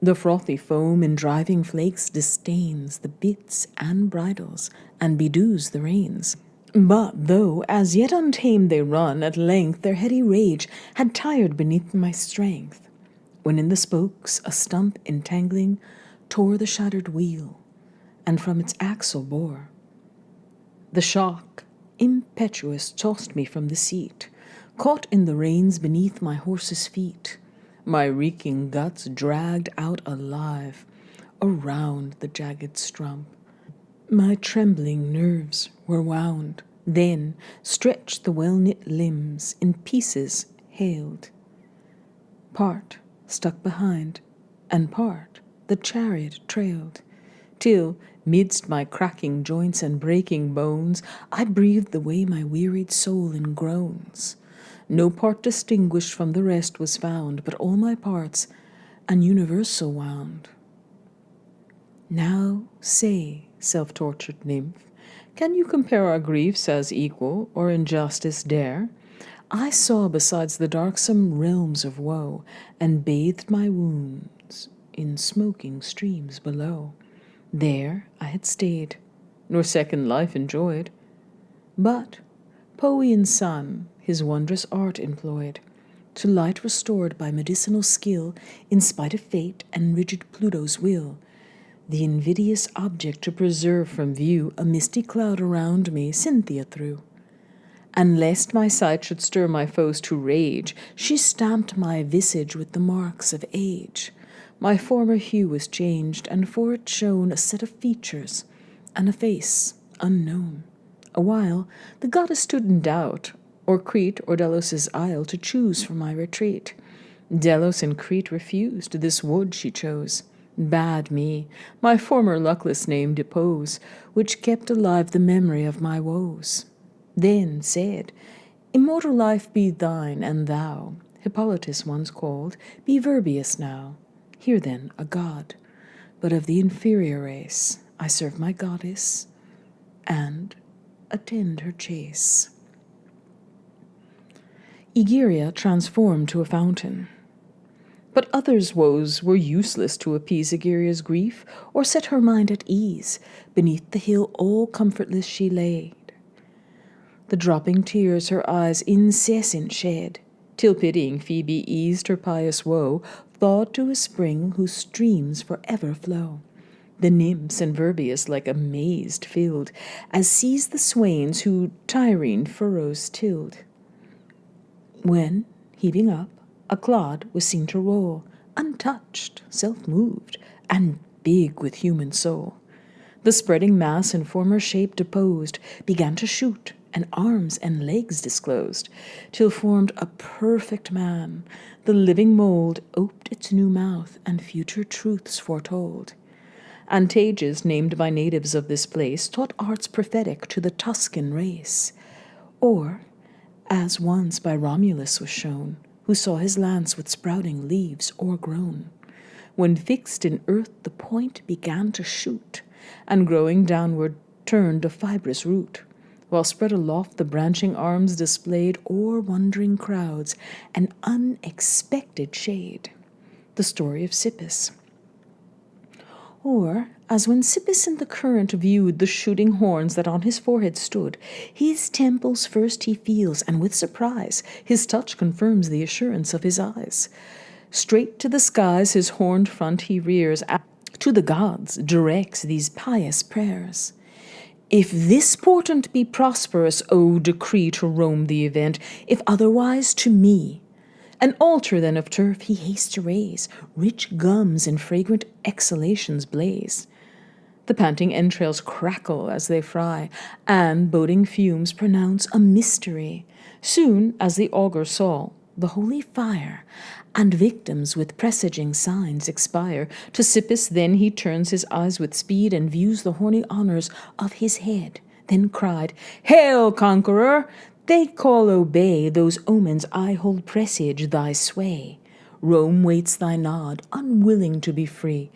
A: The frothy foam in driving flakes disdains the bits and bridles, and bedews the reins. But though as yet untamed they run, at length their heady rage had tired beneath my strength, when in the spokes a stump entangling tore the shattered wheel, and from its axle bore. The shock, impetuous, tossed me from the seat, caught in the reins beneath my horse's feet. My reeking guts dragged out alive around the jagged strump. My trembling nerves were wound, then stretched the well-knit limbs in pieces haled. Part stuck behind, and part the chariot trailed, till, midst my cracking joints and breaking bones, I breathed the way my wearied soul in groans. No part distinguished from the rest was found, but all my parts an universal wound. Now say, self-tortured nymph, can you compare our griefs as equal, or in justice dare? I saw besides the darksome realms of woe, and bathed my wounds in smoking streams below. There I had stayed, nor second life enjoyed. But Poean sun his wondrous art employed, to light restored by medicinal skill, in spite of fate and rigid Pluto's will, the invidious object to preserve from view, a misty cloud around me Cynthia threw. And lest my sight should stir my foes to rage, she stamped my visage with the marks of age. My former hue was changed, and for it shone a set of features, and a face unknown. Awhile the goddess stood in doubt, or Crete or Delos' isle to choose for my retreat. Delos and Crete refused, this wood she chose. Bade me my former luckless name depose, which kept alive the memory of my woes. Then said, immortal life be thine, and thou, Hippolytus once called, be Virbius now. Here then a god, but of the inferior race. I serve my goddess, and attend her chase. Egeria transformed to a fountain. But others' woes were useless to appease Egeria's grief, or set her mind at ease. Beneath the hill all comfortless she laid, the dropping tears her eyes incessant shed, till pitying Phoebe eased her pious woe, thawed to a spring whose streams for ever flow. The nymphs and Virbius like amazed filled, as seized the swains who Tyrrhene furrows tilled. When, heaving up, a clod was seen to roll, untouched, self-moved, and big with human soul. The spreading mass in former shape deposed, began to shoot, and arms and legs disclosed, till formed a perfect man. The living mould oped its new mouth, and future truths foretold. Antages, named by natives of this place, taught arts prophetic to the Tuscan race. Or, as once by Romulus was shown, who saw his lance with sprouting leaves o'ergrown. When fixed in earth the point began to shoot, and growing downward turned a fibrous root, while spread aloft the branching arms displayed o'er wondering crowds an unexpected shade. The story of Sippus. Or, as when Sippus in the current viewed the shooting horns that on his forehead stood, his temples first he feels, and with surprise his touch confirms the assurance of his eyes. Straight to the skies his horned front he rears, to the gods directs these pious prayers. If this portent be prosperous, O decree to Rome the event, if otherwise to me. An altar then of turf he hastes to raise, rich gums and fragrant exhalations blaze. The panting entrails crackle as they fry, and boding fumes pronounce a mystery. Soon as the augur saw the holy fire, and victims with presaging signs expire, to Sippus then he turns his eyes with speed, and views the horny honours of his head. Then cried, Hail, conqueror! They call obey, those omens I hold presage thy sway. Rome waits thy nod, unwilling to be free,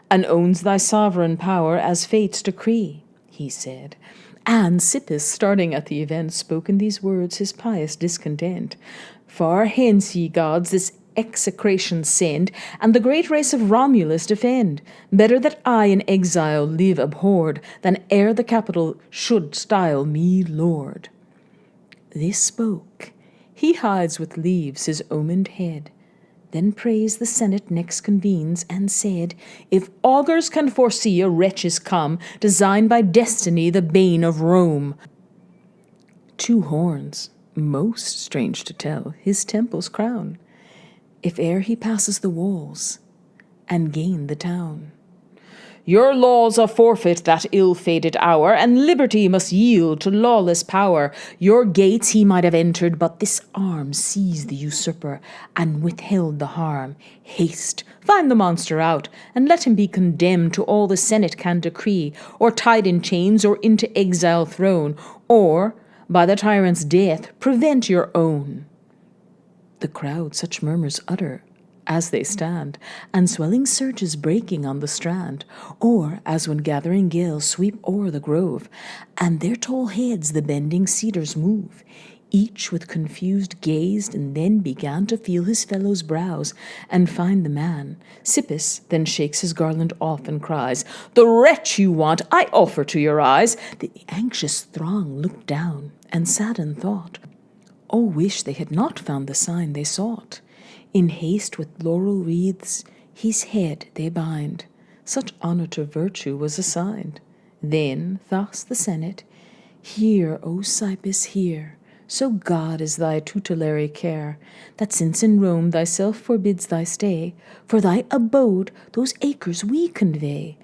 A: and owns thy sovereign power as fate's decree, he said. And Sippus, starting at the event, spoke in these words his pious discontent. Far hence, ye gods, this execration send, and the great race of Romulus defend. Better that I in exile live abhorred, than ere the capital should style me lord. This spoke. He hides with leaves his omened head. Then praised the Senate next convenes, and said, If augurs can foresee a wretch is come, designed by destiny the bane of Rome. 2 horns, most strange to tell, his temples crown, if e'er he passes the walls, and gain the town. Your laws are forfeit that ill-fated hour, and liberty must yield to lawless power. Your gates he might have entered, but this arm seized the usurper, and withheld the harm. Haste, find the monster out, and let him be condemned to all the Senate can decree, or tied in chains, or into exile thrown, or, by the tyrant's death, prevent your own. The crowd such murmurs utter as they stand, and swelling surges breaking on the strand, or as when gathering gales sweep o'er the grove, and their tall heads the bending cedars move. Each with confused gazed, and then began to feel his fellow's brows, and find the man. Sippus then shakes his garland off, and cries, The wretch you want I offer to your eyes. The anxious throng looked down, and sat in thought. Oh, wish they had not found the sign they sought. In haste with laurel wreaths his head they bind. Such honour to virtue was assigned. Then thus the Senate, Hear, O Sippus, hear. So God is thy tutelary care, that since in Rome thyself forbids thy stay, for thy abode those acres we convey.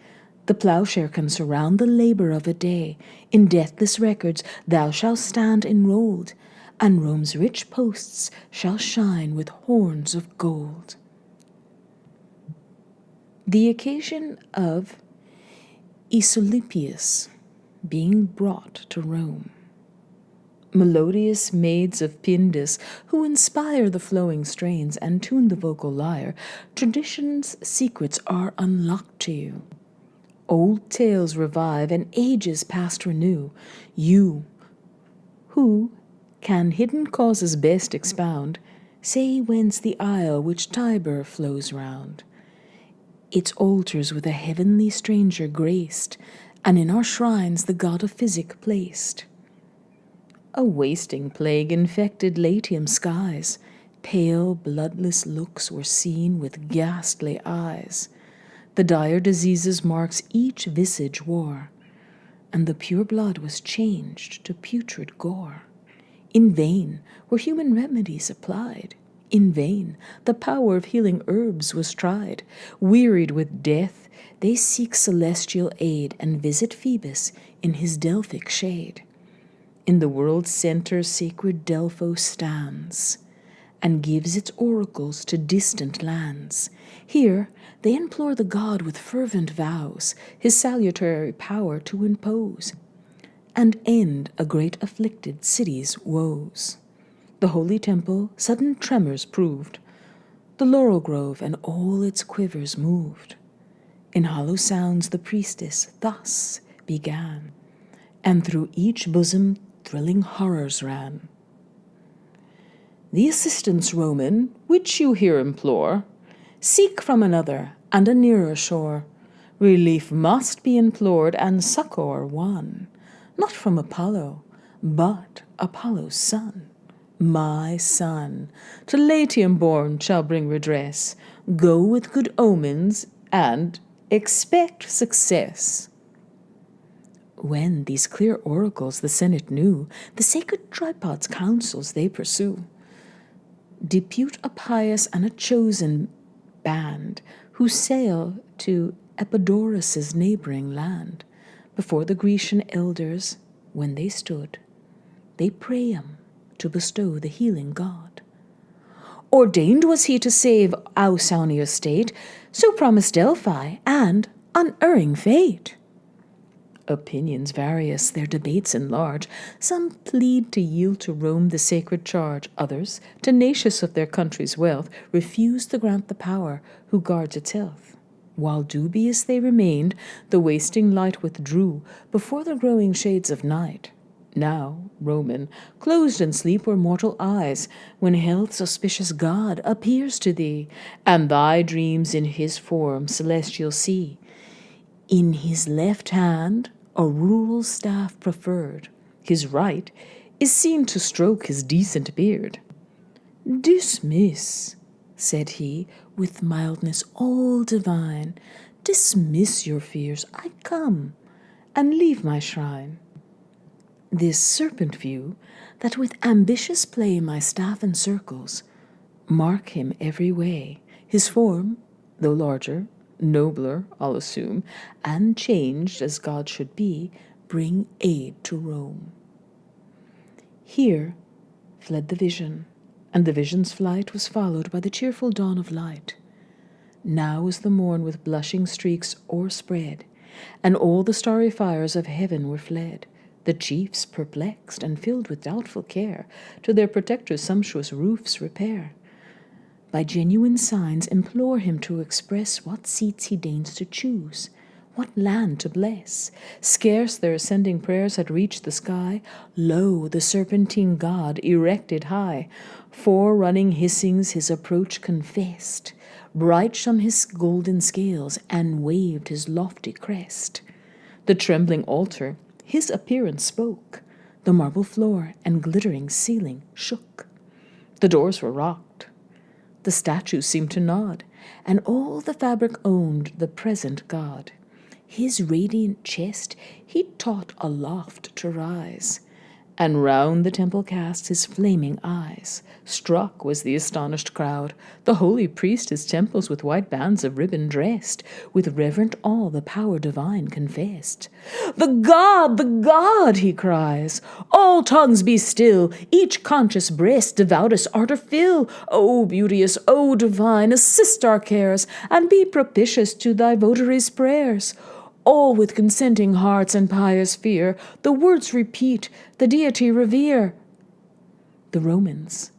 A: The ploughshare can surround the labour of a day. In deathless records thou shalt stand enrolled, and Rome's rich posts shall shine with horns of gold. The occasion of Aesculapius being brought to Rome. Melodious maids of Pindus, who inspire the flowing strains and tune the vocal lyre, tradition's secrets are unlocked to you. Old tales revive and ages past renew. You, who can hidden causes best expound, say whence the isle which Tiber flows round. Its altars with a heavenly stranger graced, and in our shrines the god of physic placed. A wasting plague infected Latium skies. Pale, bloodless looks were seen with ghastly eyes. The dire diseases marks each visage wore, and the pure blood was changed to putrid gore. In vain were human remedies applied. In vain the power of healing herbs was tried. Wearied with death, they seek celestial aid, and visit Phoebus in his Delphic shade. In the world's centre sacred Delpho stands, and gives its oracles to distant lands. Here they implore the god with fervent vows, his salutary power to impose, and end a great afflicted city's woes. The holy temple sudden tremors proved, the laurel grove and all its quivers moved. In hollow sounds the priestess thus began, and through each bosom thrilling horrors ran. The assistance, Roman, which you here implore, seek from another and a nearer shore. Relief must be implored and succour won, not from Apollo, but Apollo's son. My son, to Latium born, shall bring redress. Go with good omens, and expect success. When these clear oracles the Senate knew, the sacred tripod's counsels they pursue. Depute a pious and a chosen band, who sail to Epidaurus' neighbouring land. Before the Grecian elders, when they stood, they pray him to bestow the healing god. Ordained was he to save Ausonia's state, so promised Delphi, and unerring fate. Opinions various, their debates enlarge. Some plead to yield to Rome the sacred charge. Others, tenacious of their country's wealth, refuse to grant the power who guards its health. While dubious they remained, the wasting light withdrew before the growing shades of night. Now, Roman, closed in sleep were mortal eyes, when health's auspicious God appears to thee, and thy dreams in his form celestial see. In his left hand a rural staff preferred, his right is seen to stroke his decent beard. Dismiss, said he, with mildness all divine, dismiss your fears, I come, and leave my shrine. This serpent view, that with ambitious play my staff encircles, mark him every way, his form, though larger, nobler, I'll assume, and changed as God should be, bring aid to Rome. Here fled the vision, and the vision's flight was followed by the cheerful dawn of light. Now is the morn with blushing streaks o'erspread, and all the starry fires of heaven were fled. The chiefs, perplexed and filled with doubtful care, to their protector's sumptuous roofs repair. By genuine signs implore him to express what seats he deigns to choose, what land to bless. Scarce their ascending prayers had reached the sky, lo, the serpentine god erected high, forerunning hissings his approach confessed. Bright shone his golden scales, and waved his lofty crest. The trembling altar his appearance spoke, the marble floor and glittering ceiling shook. The doors were rocked, the statues seemed to nod, and all the fabric owned the present god. His radiant chest he taught aloft to rise, and round the temple cast his flaming eyes. Struck was the astonished crowd. The holy priest his temples with white bands of ribbon dressed, with reverent awe the power divine confessed. The God, he cries, all tongues be still, each conscious breast devoutest ardor fill. O beauteous, O divine, assist our cares, and be propitious to thy votaries' prayers. All with consenting hearts and pious fear the words repeat, the deity revere. The Romans,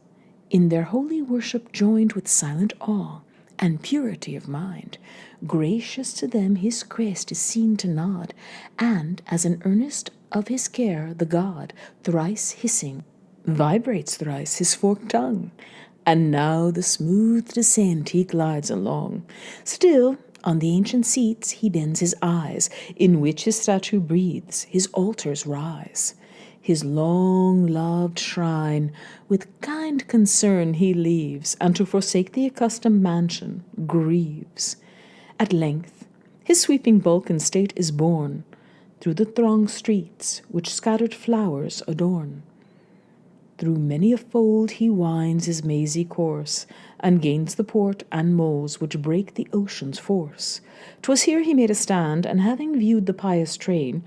A: in their holy worship joined with silent awe and purity of mind, gracious to them his crest is seen to nod, and as an earnest of his care the god, thrice hissing, vibrates thrice his forked tongue. And now the smooth descent he glides along. Still on the ancient seats he bends his eyes, in which his statue breathes, his altars rise. His long-loved shrine with kind concern he leaves, and to forsake the accustomed mansion grieves. At length his sweeping bulk and state is borne through the thronged streets which scattered flowers adorn. Through many a fold he winds his mazy course, and gains the port and moles which break the ocean's force. 'Twas here he made a stand, and having viewed the pious train,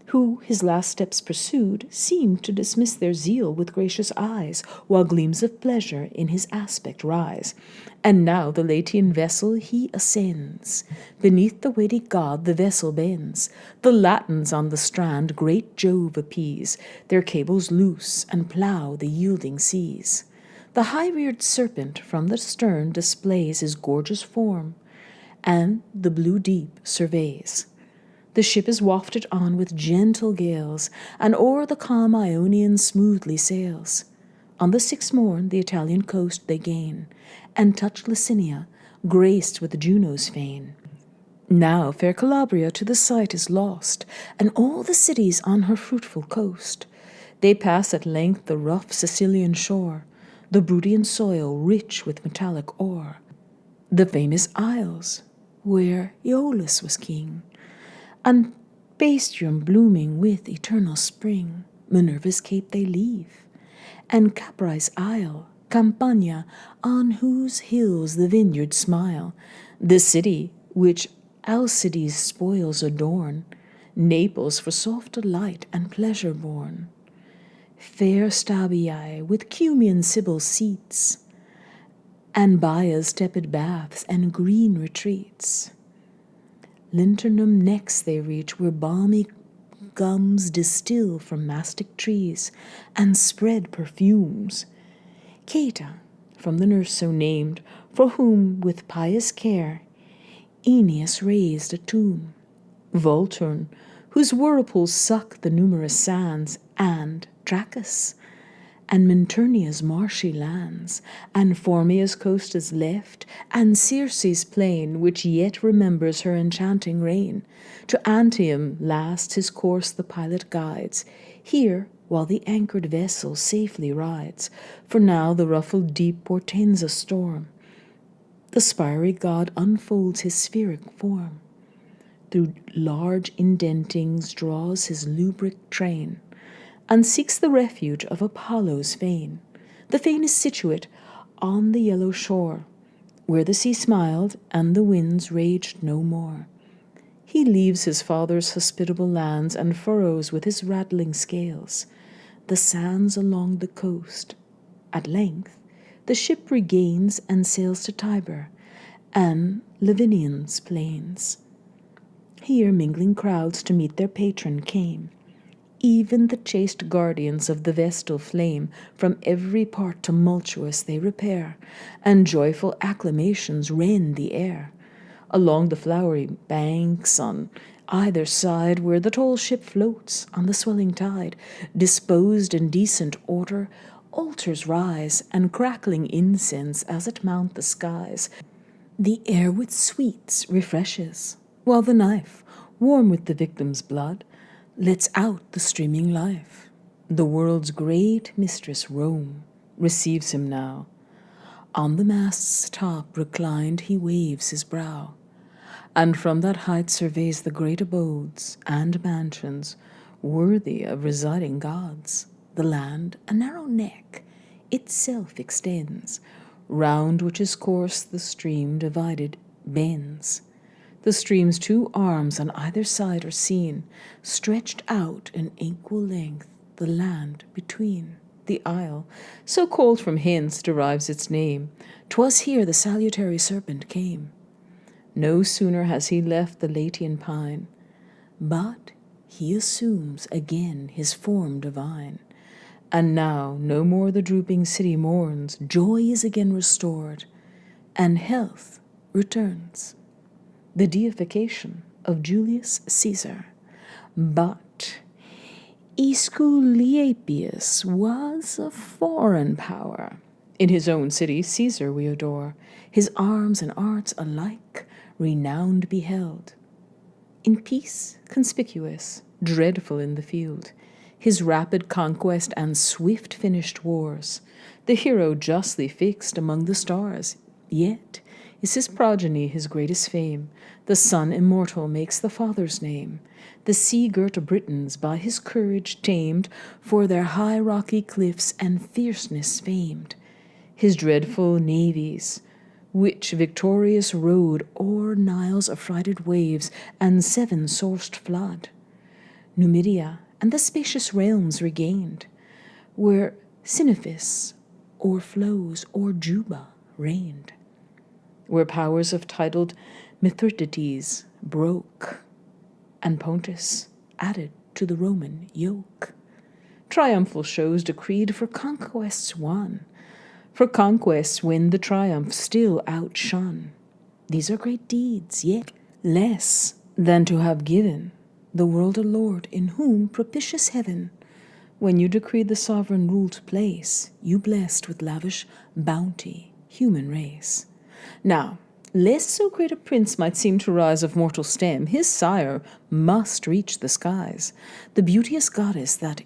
A: who his last steps pursued, seemed to dismiss their zeal with gracious eyes, while gleams of pleasure in his aspect rise. And now the Latian vessel he ascends. Beneath the weighty god the vessel bends. The Latins on the strand great Jove appease, their cables loose, and plough the yielding seas. The high-reared serpent from the stern displays his gorgeous form, and the blue deep surveys. The ship is wafted on with gentle gales, and o'er the calm Ionian smoothly sails. On the sixth morn the Italian coast they gain, and touch Lacinia, graced with Juno's fane. Now fair Calabria to the sight is lost, and all the cities on her fruitful coast. They pass at length the rough Sicilian shore, the Brudian soil rich with metallic ore, the famous isles where Aeolus was king, and Paestum blooming with eternal spring. Minerva's cape they leave, and Capri's isle, Campania, on whose hills the vineyards smile, the city which Alcides' spoils adorn, Naples for soft delight and pleasure born. Fair Stabiae with Cumaean Sibyl seats, and Baia's tepid baths and green retreats. Linternum next they reach, where balmy gums distill from mastic trees and spread perfumes. Cata, from the nurse so named, for whom with pious care Aeneas raised a tomb. Volturn, whose whirlpools suck the numerous sands, and Trachis, and Minturnia's marshy lands, and Formia's coast is left, and Circe's plain, which yet remembers her enchanting reign. To Antium last his course the pilot guides, here while the anchored vessel safely rides, for now the ruffled deep portends a storm. The spiry god unfolds his spheric form, through large indentings draws his lubric train, and seeks the refuge of Apollo's fane. The fane is situate on the yellow shore, where the sea smiled and the winds raged no more. He leaves his father's hospitable lands and furrows with his rattling scales the sands along the coast. At length the ship regains and sails to Tiber and Lavinian's plains. Here mingling crowds to meet their patron came, even the chaste guardians of the vestal flame. From every part tumultuous they repair, and joyful acclamations rend the air. Along the flowery banks on either side, where the tall ship floats on the swelling tide, disposed in decent order, altars rise, and crackling incense as it mount the skies. The air with sweets refreshes, while the knife, warm with the victim's blood, lets out the streaming life. The world's great mistress, Rome, receives him now. On the mast's top reclined he waves his brow, and from that height surveys the great abodes and mansions worthy of residing gods. The land, a narrow neck, itself extends, round which his course the stream divided bends. The stream's two arms on either side are seen, stretched out in equal length, the land between. The isle, so called from hence, derives its name. 'Twas here the salutary serpent came. No sooner has he left the Latian pine, but he assumes again his form divine. And now no more the drooping city mourns, joy is again restored, and health returns. The deification of Julius Caesar. But Aesculapius was a foreign power. In his own city Caesar we adore, his arms and arts alike renowned beheld. In peace conspicuous, dreadful in the field, his rapid conquest and swift finished wars, the hero justly fixed among the stars. Yet is his progeny his greatest fame. The son immortal makes the father's name. The sea-girt Britons by his courage tamed, for their high rocky cliffs and fierceness famed. His dreadful navies, which victorious rode o'er Nile's affrighted waves and seven-sourced flood, Numidia and the spacious realms regained, where Cynephus o'erflows or Juba reigned, where powers of titled Mithridates broke, and Pontus added to the Roman yoke. Triumphal shows decreed for conquests won, for conquests when the triumph still outshone. These are great deeds, yet less than to have given the world a lord, in whom propitious heaven, when you decreed the sovereign rule to place, you blessed with lavish bounty human race. Now, lest so great a prince might seem to rise of mortal stem, his sire must reach the skies. The beauteous goddess that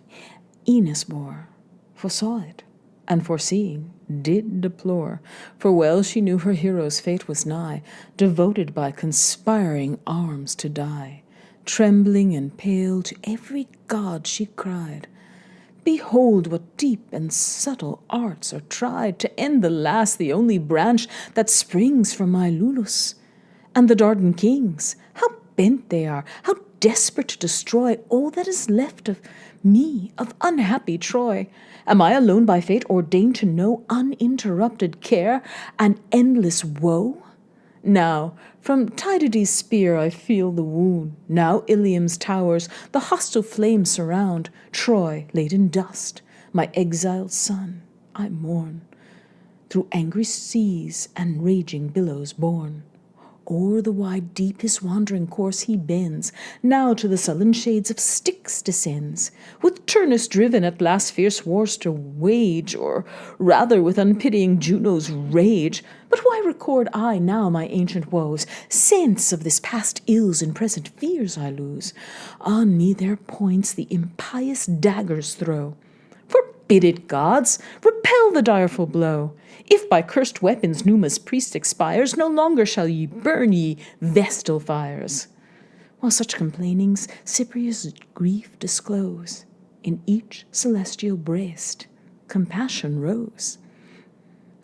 A: Aeneas bore foresaw it, and foreseeing did deplore, for well she knew her hero's fate was nigh, devoted by conspiring arms to die. Trembling and pale to every god she cried, "Behold what deep and subtle arts are tried to end the last, the only branch that springs from my Lulus. And the Dardan kings, how bent they are, how desperate to destroy all that is left of me, of unhappy Troy. Am I alone by fate ordained to know uninterrupted care and endless woe? Now from Tydides' spear I feel the wound, now Ilium's towers the hostile flames surround, Troy laid in dust, my exiled son I mourn, through angry seas and raging billows borne. O'er the wide deep his wandering course he bends, now to the sullen shades of Styx descends, with Turnus driven at last fierce wars to wage, or rather with unpitying Juno's rage. But why record I now my ancient woes? Sense of this past ills in present fears I lose. On me their points the impious daggers throw. Forbid it, gods! Repel the direful blow! If by cursed weapons Numa's priest expires, no longer shall ye burn, ye vestal fires. While such complainings Cypria's grief disclose, in each celestial breast compassion rose.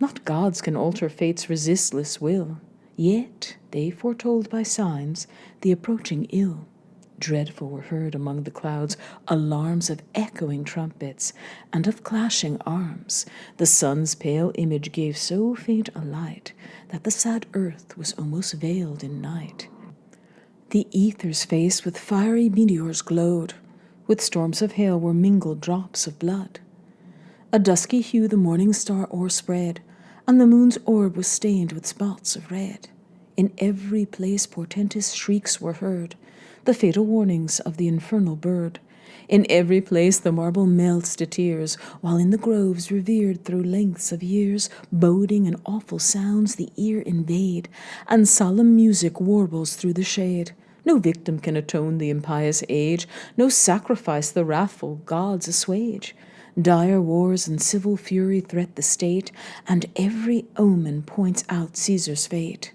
A: Not gods can alter fate's resistless will, yet they foretold by signs the approaching ill. Dreadful were heard among the clouds alarms of echoing trumpets and of clashing arms. The sun's pale image gave so faint a light that the sad earth was almost veiled in night. The ether's face with fiery meteors glowed, with storms of hail were mingled drops of blood. A dusky hue the morning star o'erspread, and the moon's orb was stained with spots of red. In every place portentous shrieks were heard, the fatal warnings of the infernal bird. In every place the marble melts to tears, while in the groves revered through lengths of years, boding and awful sounds the ear invade, and solemn music warbles through the shade. No victim can atone the impious age, no sacrifice the wrathful gods assuage. Dire wars and civil fury threat the state, and every omen points out Caesar's fate.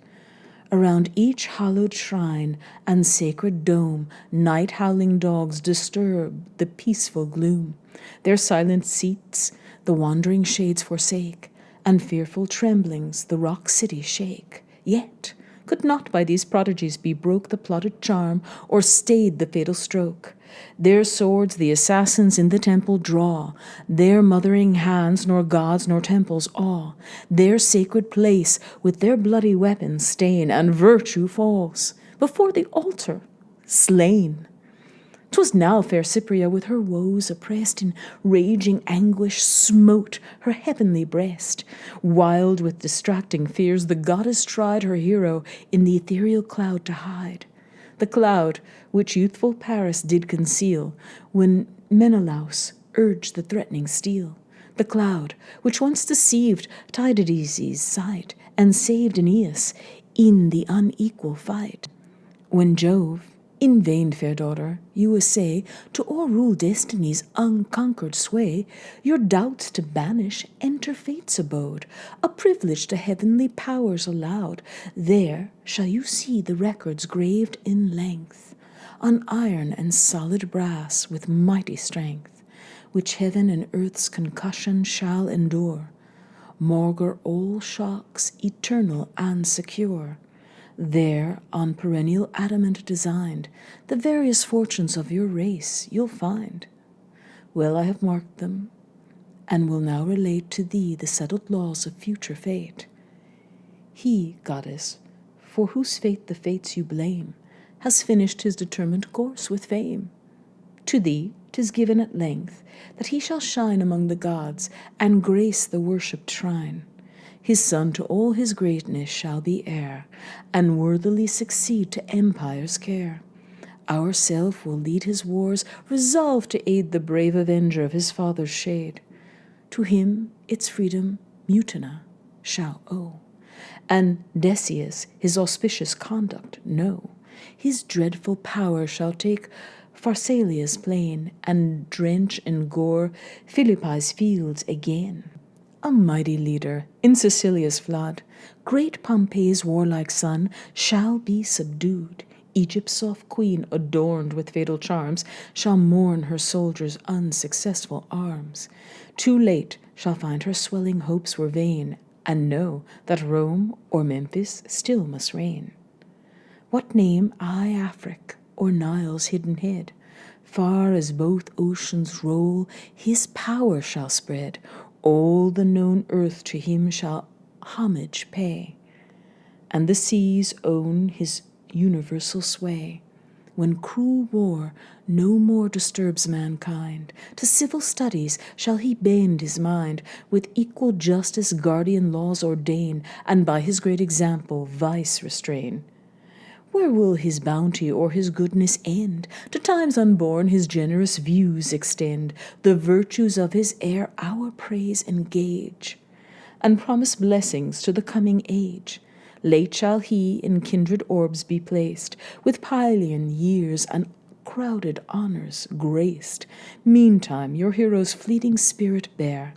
A: Around each hallowed shrine and sacred dome, night-howling dogs disturb the peaceful gloom. Their silent seats the wandering shades forsake, and fearful tremblings the rock city shake. Yet could not by these prodigies be broke the plotted charm, or stayed the fatal stroke. Their swords the assassins in the temple draw, their mothering hands nor gods nor temples awe. Their sacred place with their bloody weapons stain, and virtue falls before the altar, slain. 'Twas now fair Cypria, with her woes oppressed, in raging anguish smote her heavenly breast. Wild with distracting fears, the goddess tried her hero in the ethereal cloud to hide. The cloud which youthful Paris did conceal, when Menelaus urged the threatening steel. The cloud which once deceived Tydides' sight, and saved Aeneas in the unequal fight. When Jove, in vain, fair daughter, you essay to o'errule destiny's unconquered sway, your doubts to banish, enter fate's abode, a privilege the heavenly powers allowed. There shall you see the records graved in length, on iron and solid brass with mighty strength, which heaven and earth's concussion shall endure, maugre all shocks eternal and secure. There, on perennial adamant designed, the various fortunes of your race you'll find. Well, I have marked them, and will now relate to thee the settled laws of future fate. He, goddess, for whose fate the fates you blame, has finished his determined course with fame. To thee 'tis given at length that he shall shine among the gods, and grace the worshipped shrine. His son to all his greatness shall be heir, and worthily succeed to empire's care. Ourself will lead his wars, resolved to aid the brave avenger of his father's shade. To him its freedom Mutina shall owe, and Decius his auspicious conduct know. His dreadful power shall take Pharsalia's plain, and drench in gore Philippi's fields again. A mighty leader in Sicilia's flood, great Pompey's warlike son shall be subdued. Egypt's soft queen, adorned with fatal charms, shall mourn her soldiers' unsuccessful arms. Too late shall find her swelling hopes were vain, and know that Rome or Memphis still must reign. What name I Afric or Nile's hidden head? Far as both oceans roll, his power shall spread. All the known earth to him shall homage pay, and the seas own his universal sway. When cruel war no more disturbs mankind, to civil studies shall he bend his mind, with equal justice guardian laws ordain, and by his great example vice restrain. Where will his bounty or his goodness end? To times unborn his generous views extend. The virtues of his heir our praise engage, and promise blessings to the coming age. Late shall he in kindred orbs be placed, with Pylian years and crowded honours graced. Meantime your hero's fleeting spirit bear,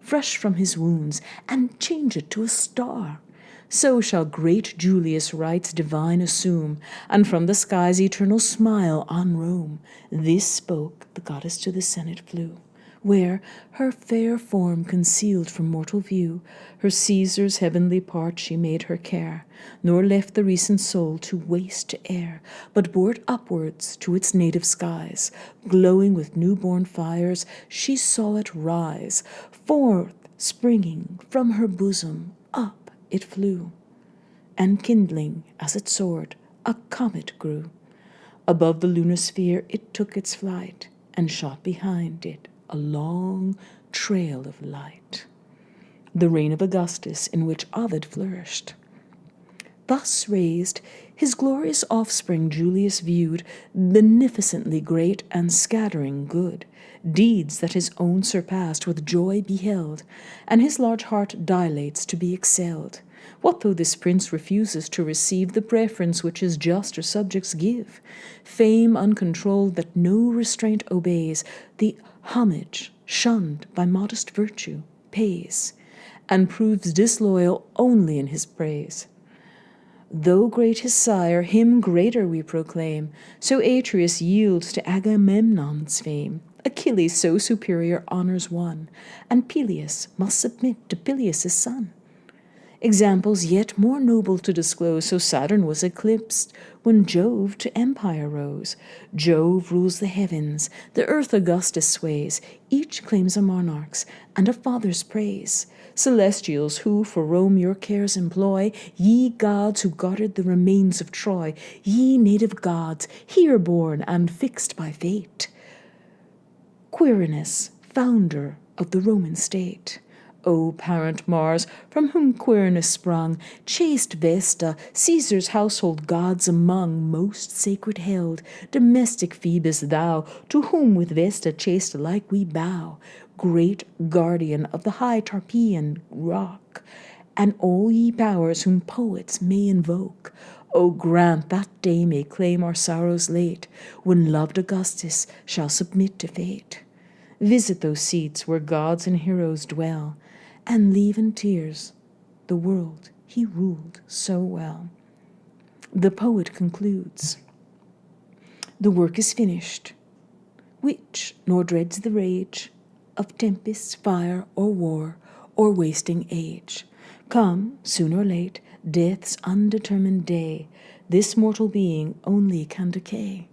A: fresh from his wounds, and change it to a star. So shall great Julius rights divine assume, and from the skies eternal smile on Rome. This spoke, the goddess to the Senate flew, where, her fair form concealed from mortal view, her Caesar's heavenly part she made her care, nor left the recent soul to waste to air, but bore it upwards to its native skies. Glowing with new-born fires, she saw it rise. Forth springing from her bosom, up it flew, and kindling as it soared, a comet grew. Above the lunar sphere it took its flight, and shot behind it a long trail of light. The reign of Augustus, in which Ovid flourished. Thus raised, his glorious offspring Julius viewed, beneficently great and scattering good. Deeds that his own surpassed with joy beheld, and his large heart dilates to be excelled. What though this prince refuses to receive the preference which his juster subjects give? Fame uncontrolled that no restraint obeys, the homage shunned by modest virtue pays, and proves disloyal only in his praise. Though great his sire, him greater we proclaim. So Atreus yields to Agamemnon's fame. Achilles so superior honours won, and Peleus must submit to Peleus' son. Examples yet more noble to disclose, so Saturn was eclipsed when Jove to empire rose. Jove rules the heavens, the earth Augustus sways. Each claims a monarch's and a father's praise. Celestials who for Rome your cares employ, ye gods who guarded the remains of Troy, ye native gods, here born and fixed by fate. Quirinus, founder of the Roman state. O parent Mars, from whom Quirinus sprung, chaste Vesta, Caesar's household gods among, most sacred held, domestic Phoebus thou, to whom with Vesta chaste alike we bow, great guardian of the high Tarpeian rock, and all ye powers whom poets may invoke. O grant that day may claim our sorrows late, when loved Augustus shall submit to fate. Visit those seats where gods and heroes dwell, and leave in tears the world he ruled so well. The poet concludes, the work is finished, which nor dreads the rage of tempest, fire, or war, or wasting age. Come, soon or late, death's undetermined day, this mortal being only can decay.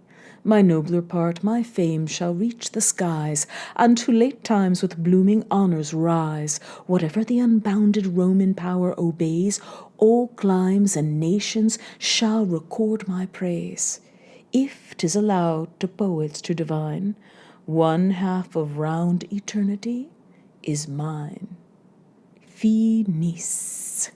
A: My nobler part, my fame, shall reach the skies, and to late times with blooming honours rise. Whatever the unbounded Roman power obeys, all climes and nations shall record my praise. If 'tis allowed to poets to divine, one half of round eternity is mine. Finis.